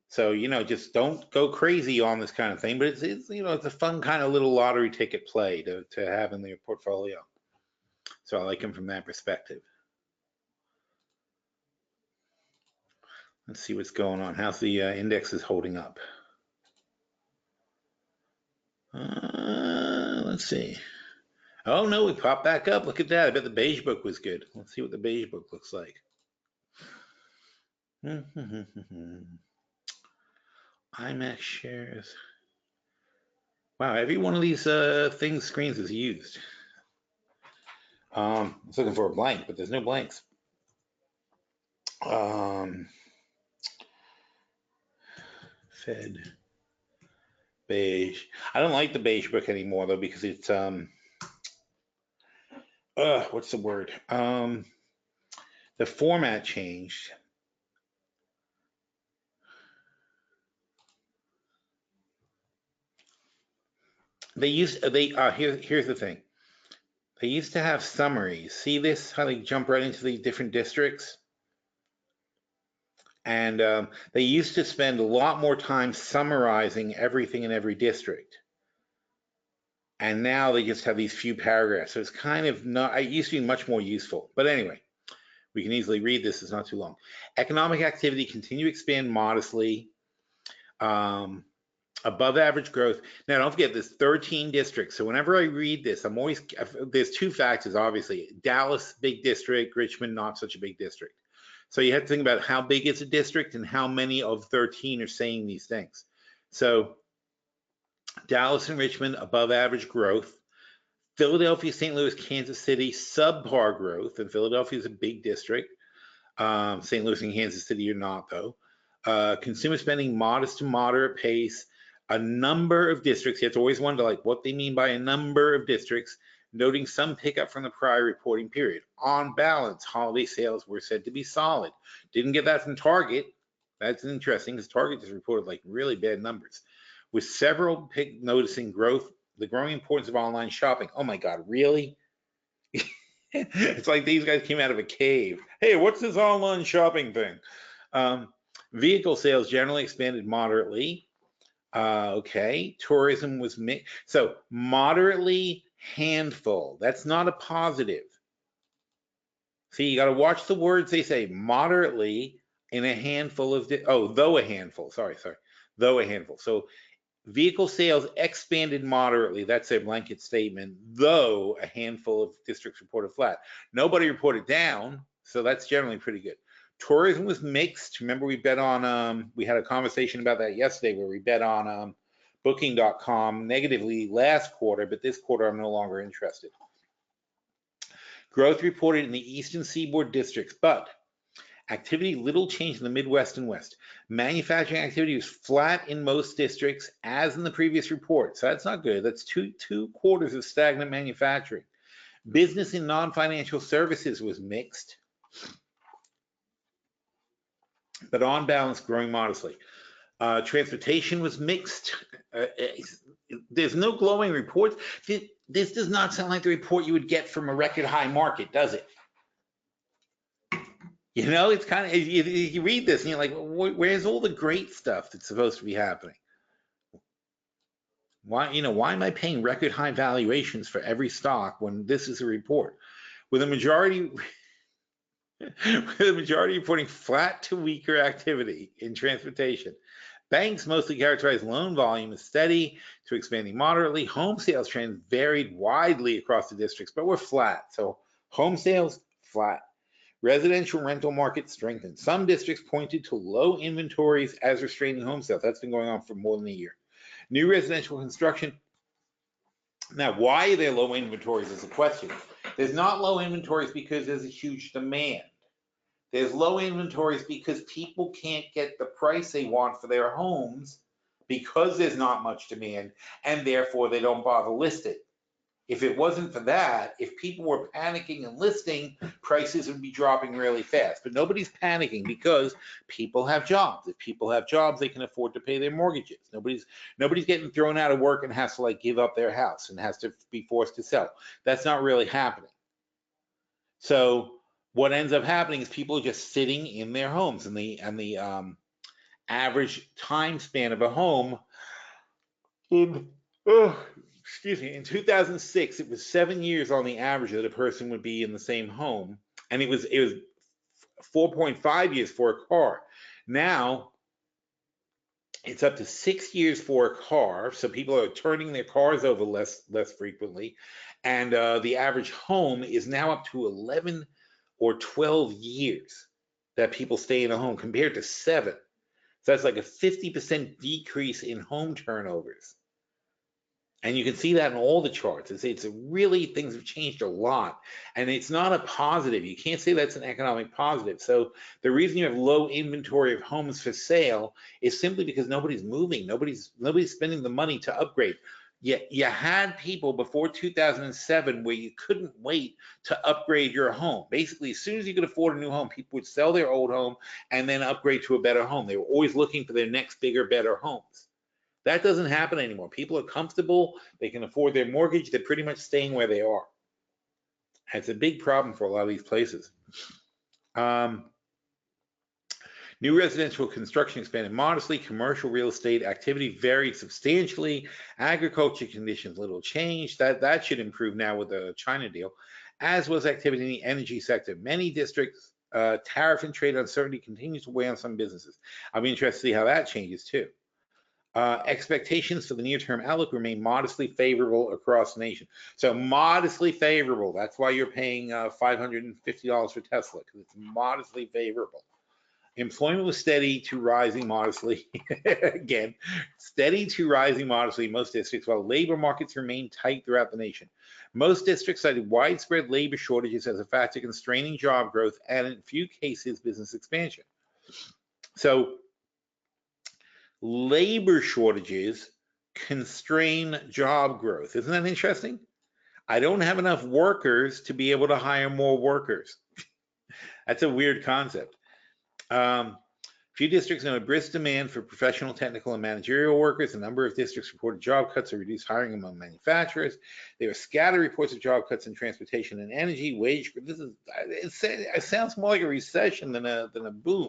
So, just don't go crazy on this kind of thing, but it's a fun kind of little lottery ticket play to have in your portfolio. So I like them from that perspective. Let's see what's going on. How's the index is holding up? Let's see. Oh no, we popped back up. Look at that. I bet the beige book was good. Let's see what the beige book looks like. IMAX shares. Wow, every one of these things screens is used. I was looking for a blank, but there's no blanks. Fed beige. I don't like the beige book anymore though because it's what's the word? The format changed. Here's the thing. They used to have summaries. See this? How they jump right into the different districts? And they used to spend a lot more time summarizing everything in every district. And now they just have these few paragraphs. So it's kind of not, it used to be much more useful. But anyway, we can easily read this. It's not too long. Economic activity continue to expand modestly. Above average growth. Now, don't forget, there's 13 districts. So whenever I read this, there's two factors, obviously. Dallas, big district. Richmond, not such a big district. So you have to think about how big is a district and how many of 13 are saying these things. So Dallas and Richmond, above average growth. Philadelphia, St. Louis, Kansas City, subpar growth. And Philadelphia is a big district. St. Louis and Kansas City are not, though. Consumer spending, modest to moderate pace. A number of districts, you have to always wonder like what they mean by a number of districts, noting some pickup from the prior reporting period. On balance, holiday sales were said to be solid. Didn't get that from Target. That's interesting because Target just reported like really bad numbers. With several noticing growth, the growing importance of online shopping. Oh my God, really? It's like these guys came out of a cave. Hey, what's this online shopping thing? Vehicle sales generally expanded moderately. Okay, tourism was mixed. So moderately handful. That's not a positive. See, you got to watch the words they say. Moderately in a handful of, though a handful. Sorry. Though a handful. So vehicle sales expanded moderately. That's a blanket statement. Though a handful of districts reported flat. Nobody reported down. So that's generally pretty good. Tourism was mixed. Remember we bet on, we had a conversation about that yesterday where we bet on Booking.com negatively last quarter, but this quarter I'm no longer interested. Growth reported in the Eastern Seaboard districts, but activity little change in the Midwest and West. Manufacturing activity was flat in most districts as in the previous report. So that's not good. That's two quarters of stagnant manufacturing. Business in non-financial services was mixed, but on balance, growing modestly. Transportation was mixed. There's no glowing reports. This does not sound like the report you would get from a record high market, does it? You know, it's kind of, you read this and you're like, where's all the great stuff that's supposed to be happening? Why am I paying record high valuations for every stock when this is a report? With a majority reporting flat to weaker activity in transportation. Banks mostly characterize loan volume as steady to expanding moderately. Home sales trends varied widely across the districts, but were flat. So home sales, flat. Residential rental market strengthened. Some districts pointed to low inventories as restraining home sales. That's been going on for more than a year. New residential construction. Now, why are there low inventories is a question. There's not low inventories because there's a huge demand. There's low inventories because people can't get the price they want for their homes because there's not much demand, and therefore they don't bother listing. If it wasn't for that, if people were panicking and listing, prices would be dropping really fast. But nobody's panicking because people have jobs. If people have jobs, they can afford to pay their mortgages. Nobody's getting thrown out of work and has to like give up their house and has to be forced to sell. That's not really happening. So what ends up happening is people are just sitting in their homes, and the average time span of a home in 2006, it was 7 years on the average that a person would be in the same home, and it was 4.5 years for a car. Now It's up to 6 years for a car, so people are turning their cars over less frequently, and the average home is now up to 11 or 12 years that people stay in a home compared to 7. So that's like a 50% decrease in home turnovers. And you can see that in all the charts. It's really, things have changed a lot, and it's not a positive. You can't say that's an economic positive. So the reason you have low inventory of homes for sale is simply because nobody's moving. Nobody's spending the money to upgrade. You had people before 2007 where you couldn't wait to upgrade your home. Basically, as soon as you could afford a new home, people would sell their old home and then upgrade to a better home. They were always looking for their next bigger, better homes. That doesn't happen anymore. People are comfortable. They can afford their mortgage. They're pretty much staying where they are. It's a big problem for a lot of these places. New residential construction expanded modestly. Commercial real estate activity varied substantially. Agriculture conditions little changed. That should improve now with the China deal, as was activity in the energy sector. Many districts, tariff and trade uncertainty continues to weigh on some businesses. I'll be interested to see how that changes too. Expectations for the near-term outlook remain modestly favorable across the nation. So modestly favorable. That's why you're paying $550 for Tesla, because it's modestly favorable. Employment was steady to rising modestly. Again, steady to rising modestly in most districts, while labor markets remain tight throughout the nation. Most districts cited widespread labor shortages as a factor constraining job growth and, in few cases, business expansion. So labor shortages constrain job growth. Isn't that interesting? I don't have enough workers to be able to hire more workers. That's a weird concept. Few districts noted brisk demand for professional, technical, and managerial workers. A number of districts reported job cuts or reduced hiring among manufacturers. There were scattered reports of job cuts in transportation and energy. Wage, it sounds more like a recession than a boom.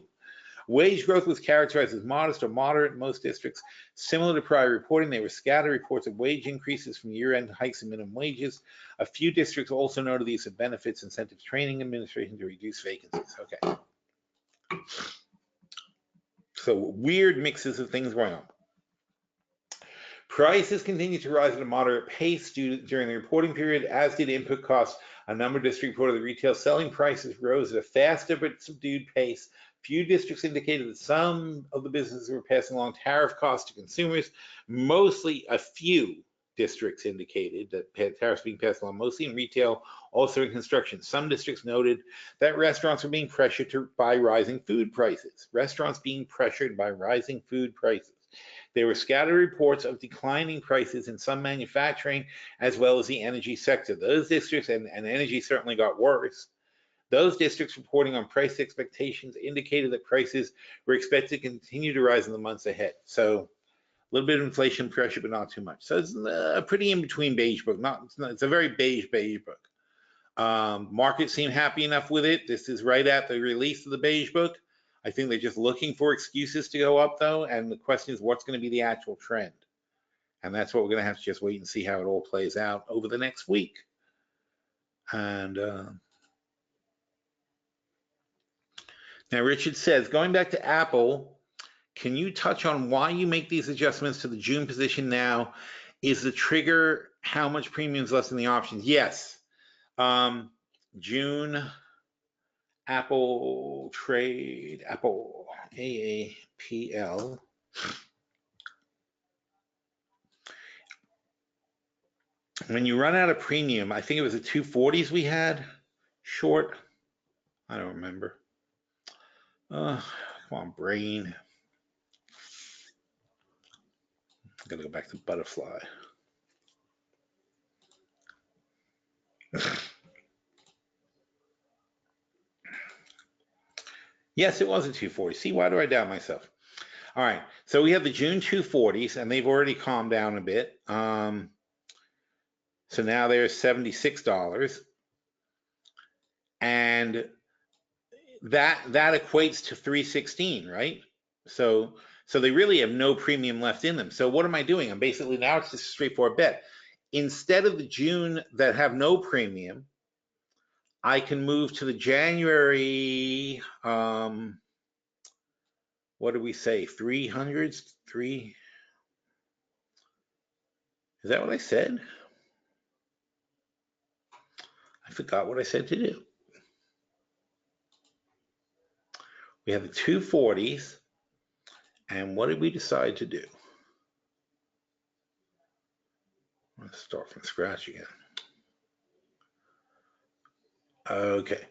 Wage growth was characterized as modest or moderate in most districts. Similar to prior reporting, there were scattered reports of wage increases from year-end hikes in minimum wages. A few districts also noted the use of benefits, incentives, training, administration to reduce vacancies. Okay. So weird mixes of things going on. Prices continued to rise at a moderate pace during the reporting period, as did input costs. A number of districts reported that retail selling prices rose at a faster but subdued pace. Few districts indicated that some of the businesses were passing along tariff costs to consumers. Mostly a few districts indicated that tariffs being passed along, mostly in retail, also in construction. Some districts noted that restaurants were being pressured by rising food prices. Restaurants being pressured by rising food prices. There were scattered reports of declining prices in some manufacturing as well as the energy sector. Those districts, and energy certainly got worse. Those districts reporting on price expectations indicated that prices were expected to continue to rise in the months ahead. So a little bit of inflation pressure, but not too much. So it's a pretty in-between beige book. It's a very beige book. Markets seem happy enough with it. This is right at the release of the beige book. I think they're just looking for excuses to go up, though. And the question is, what's going to be the actual trend? And that's what we're going to have to just wait and see how it all plays out over the next week. And now Richard says, going back to Apple, can you touch on why you make these adjustments to the June position now? Is the trigger how much premiums less than the options? Yes. June Apple trade, Apple AAPL. When you run out of premium, I think it was the 240s we had short. I don't remember. Come on, brain. I'm gonna go back to Butterfly. Yes, it was a 240. See, why do I doubt myself? All right, so we have the June 240s, and they've already calmed down a bit. So now they're $76, and that equates to 316, right? So they really have no premium left in them. So what am I doing? I'm basically, now it's just a straightforward bet. Instead of the June that have no premium, I can move to the January what did we say? 300s? Is that what I said? I forgot what I said to do. We have the 240s. And what did we decide to do? Let's start from scratch again. Okay.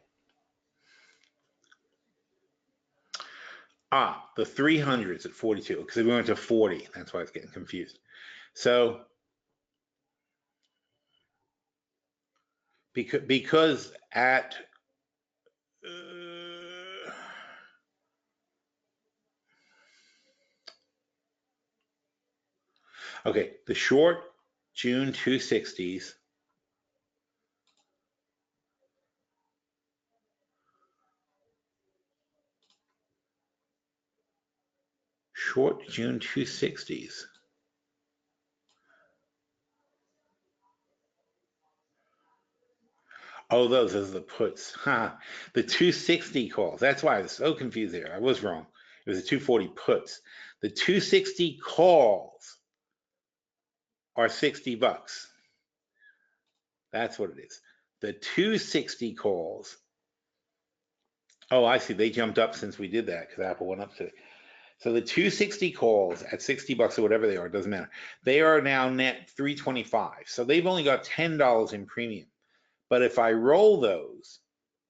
The 300s at 42, because we went to 40. That's why I was getting confused. So, because at okay, the short June 260s short June 260s. Oh, those are the puts. Huh. The 260 calls. That's why I was so confused there. I was wrong. It was the 240 puts. The 260 calls are $60. That's what it is. The 260 calls. Oh, I see. They jumped up since we did that because Apple went up today. So the 260 calls at $60 or whatever they are, it doesn't matter. They are now net $325. So they've only got $10 in premium. But if I roll those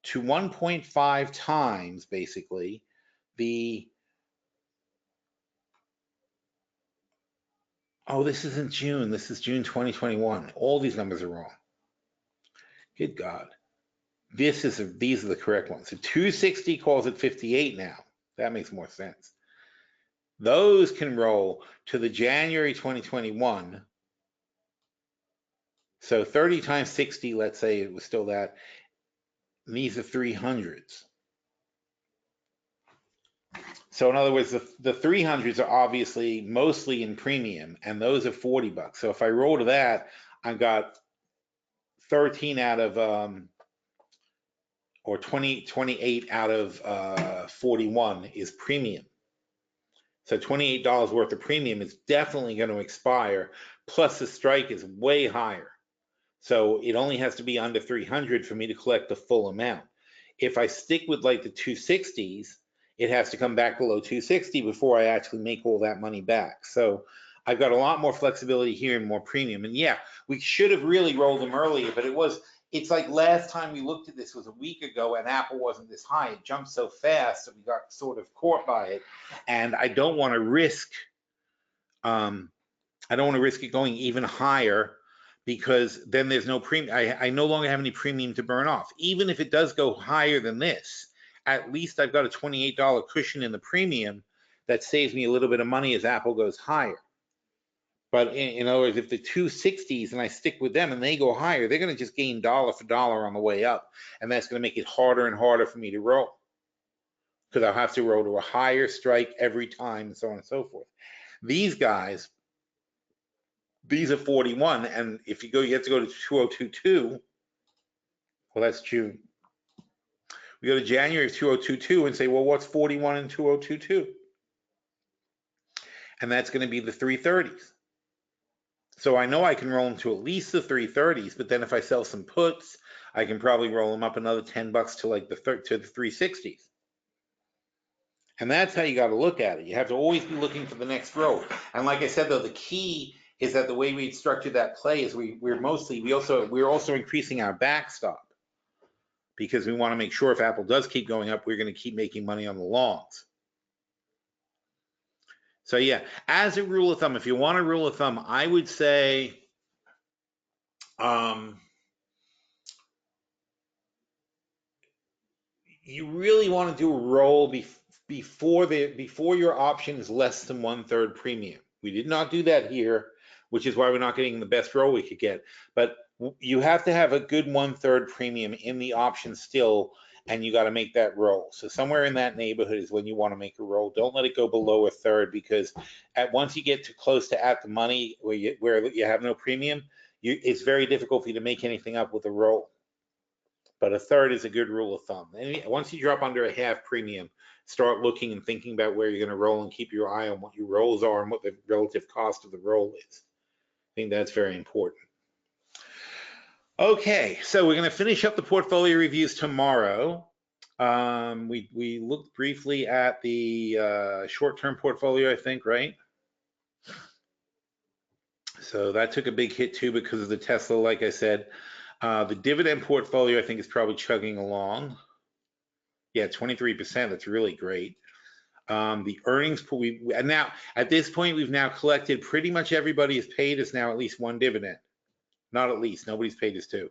to 1.5 times, basically, this isn't June. This is June 2021. All these numbers are wrong. Good God. These are the correct ones. So 260 calls at 58 now. That makes more sense. Those can roll to the January 2021. So 30 times 60, let's say it was still that. And these are 300s. So in other words, the 300s are obviously mostly in premium, and those are $40. So if I roll to that, I've got 13 out of or 28 out of 41 is premium. So $28 worth of premium is definitely going to expire. Plus the strike is way higher. So it only has to be under 300 for me to collect the full amount. If I stick with like the 260s, it has to come back below 260 before I actually make all that money back. So I've got a lot more flexibility here and more premium. And yeah, we should have really rolled them earlier, but it's like last time we looked at this was a week ago and Apple wasn't this high. It jumped so fast that we got sort of caught by it. And I don't want to risk, it going even higher because then there's no premium. I no longer have any premium to burn off. Even if it does go higher than this, at least I've got a $28 cushion in the premium that saves me a little bit of money as Apple goes higher. But in other words, if the 260s and I stick with them and they go higher, they're going to just gain dollar for dollar on the way up. And that's going to make it harder and harder for me to roll because I'll have to roll to a higher strike every time and so on and so forth. These guys, these are 41. And if you have to go to 2022. Well, that's June. We go to January of 2022 and say, well, what's 41 in 2022? And that's going to be the 330s. So I know I can roll them to at least the 330s, but then if I sell some puts, I can probably roll them up another $10 to like the 360s. And that's how you got to look at it. You have to always be looking for the next row. And like I said, though, the key is that the way we structured that play is we're also increasing our backstop because we want to make sure if Apple does keep going up, we're going to keep making money on the longs. So yeah, as a rule of thumb, if you want a rule of thumb, I would say you really want to do a roll before your option is less than 1/3 premium. We did not do that here, which is why we're not getting the best roll we could get. But you have to have a good 1/3 premium in the option still, and you got to make that roll. So somewhere in that neighborhood is when you want to make a roll. Don't let it go below 1/3 because once you get too close to at the money where you have no premium, it's very difficult for you to make anything up with a roll. But 1/3 is a good rule of thumb. And once you drop under a half premium, start looking and thinking about where you're going to roll and keep your eye on what your rolls are and what the relative cost of the roll is. I think that's very important. Okay, so we're going to finish up the portfolio reviews tomorrow. We looked briefly at the short-term portfolio, I think, right? So that took a big hit too because of the Tesla, like I said. The dividend portfolio, I think, is probably chugging along. Yeah, 23%. That's really great. The earnings, and now at this point, we've now collected pretty much everybody has paid us now at least one dividend. Not at least, nobody's paid us two.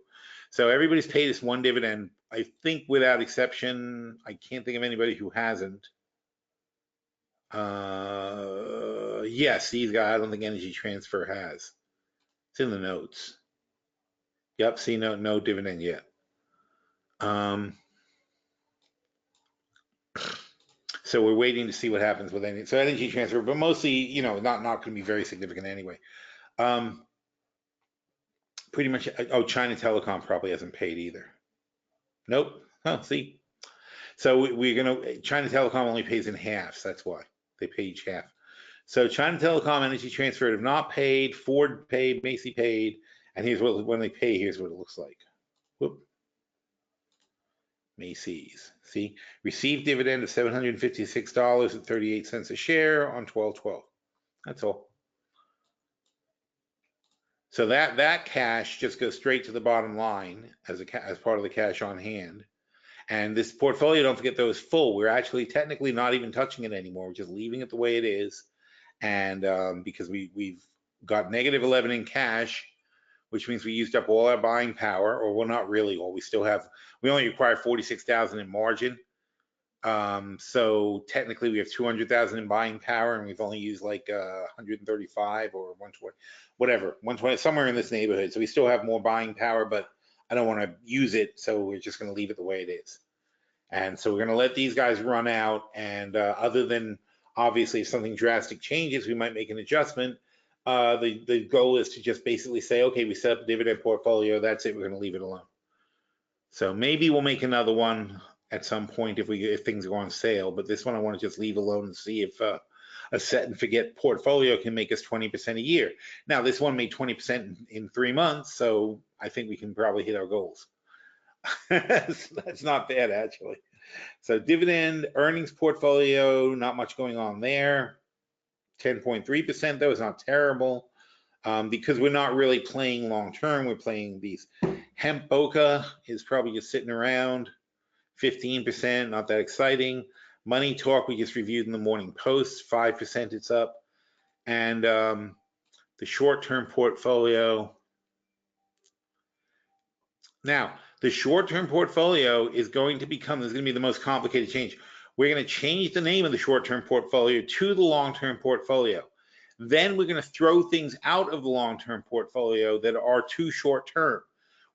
So everybody's paid us one dividend. I think without exception, I can't think of anybody who hasn't. Yes, these guys, I don't think Energy Transfer has. It's in the notes. Yep, see, no dividend yet. So we're waiting to see what happens with Energy Transfer, but mostly, you know, not going to be very significant anyway. Pretty much. Oh, China Telecom probably hasn't paid either. Nope. Oh, see. So China Telecom only pays in halves. That's why they pay each half. So China Telecom, Energy Transfer have not paid. Ford paid. Macy paid. And here's what, when they pay, here's what it looks like. Whoop. Macy's. See, received dividend of $756.38 a share on 12/12. That's all. So that cash just goes straight to the bottom line as part of the cash on hand. And this portfolio, don't forget, though, is full. We're actually technically not even touching it anymore. We're just leaving it the way it is. And because we've got -11 in cash, which means we used up all our buying power, or well, not really all. We only require 46,000 in margin. So technically we have 200,000 in buying power, and we've only used like 135 or 120, whatever, 120, somewhere in this neighborhood. So we still have more buying power, but I don't want to use it, so we're just going to leave it the way it is. And so we're going to let these guys run out, and other than obviously if something drastic changes, we might make an adjustment. The goal is to just basically say, okay, we set up a dividend portfolio, that's it, we're going to leave it alone. So maybe we'll make another one at some point if things go on sale, but this one I want to just leave alone and see if a set and forget portfolio can make us 20% a year. Now this one made 20% in 3 months, so I think we can probably hit our goals. That's not bad actually. So dividend earnings portfolio, not much going on there. 10.3% though is not terrible, because we're not really playing long term. We're playing these. Hemp Boca is probably just sitting around. 15%, not that exciting. Money Talk, we just reviewed in the Morning Post, 5% it's up. And the short-term portfolio. Now, the short-term portfolio is going to be the most complicated change. We're going to change the name of the short-term portfolio to the long-term portfolio. Then we're going to throw things out of the long-term portfolio that are too short-term,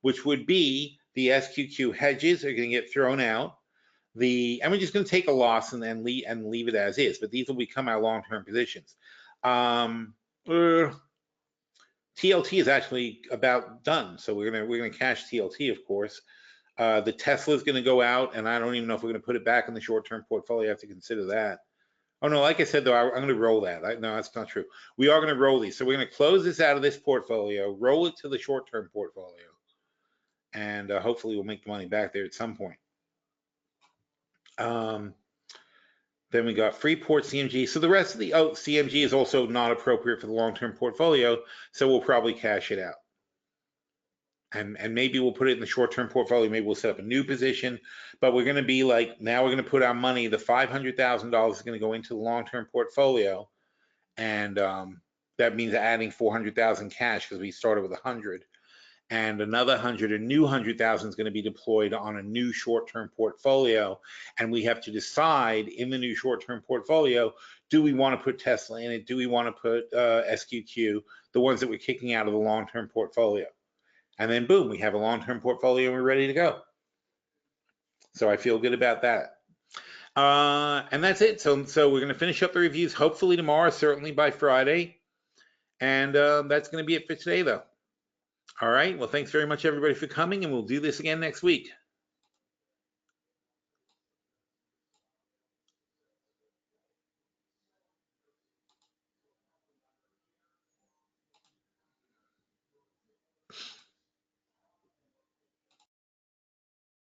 which would be the SQQ hedges are going to get thrown out. And we're just going to take a loss and leave it as is, but these will become our long-term positions. TLT is actually about done, so we're gonna cash TLT, of course. The Tesla is going to go out, and I don't even know if we're going to put it back in the short-term portfolio. I have to consider that. Oh no, like I said though, I'm going to roll that. No, that's not true. We are going to roll these, so we're going to close this out of this portfolio, roll it to the short-term portfolio, and hopefully we'll make the money back there at some point. Then we got Freeport CMG. So the rest of the CMG is also not appropriate for the long-term portfolio, so we'll probably cash it out. And maybe we'll put it in the short-term portfolio. Maybe we'll set up a new position, but we're going to be like, now we're going to put our money, the $500,000 is going to go into the long-term portfolio, and that means adding 400,000 cash because we started with 100. And another 100, a new 100,000 is going to be deployed on a new short-term portfolio. And we have to decide in the new short-term portfolio, do we want to put Tesla in it? Do we want to put SQQ, the ones that we're kicking out of the long-term portfolio? And then boom, we have a long-term portfolio and we're ready to go. So I feel good about that. And that's it. So we're going to finish up the reviews hopefully tomorrow, certainly by Friday. And that's going to be it for today though. All right, well, thanks very much, everybody, for coming, and we'll do this again next week.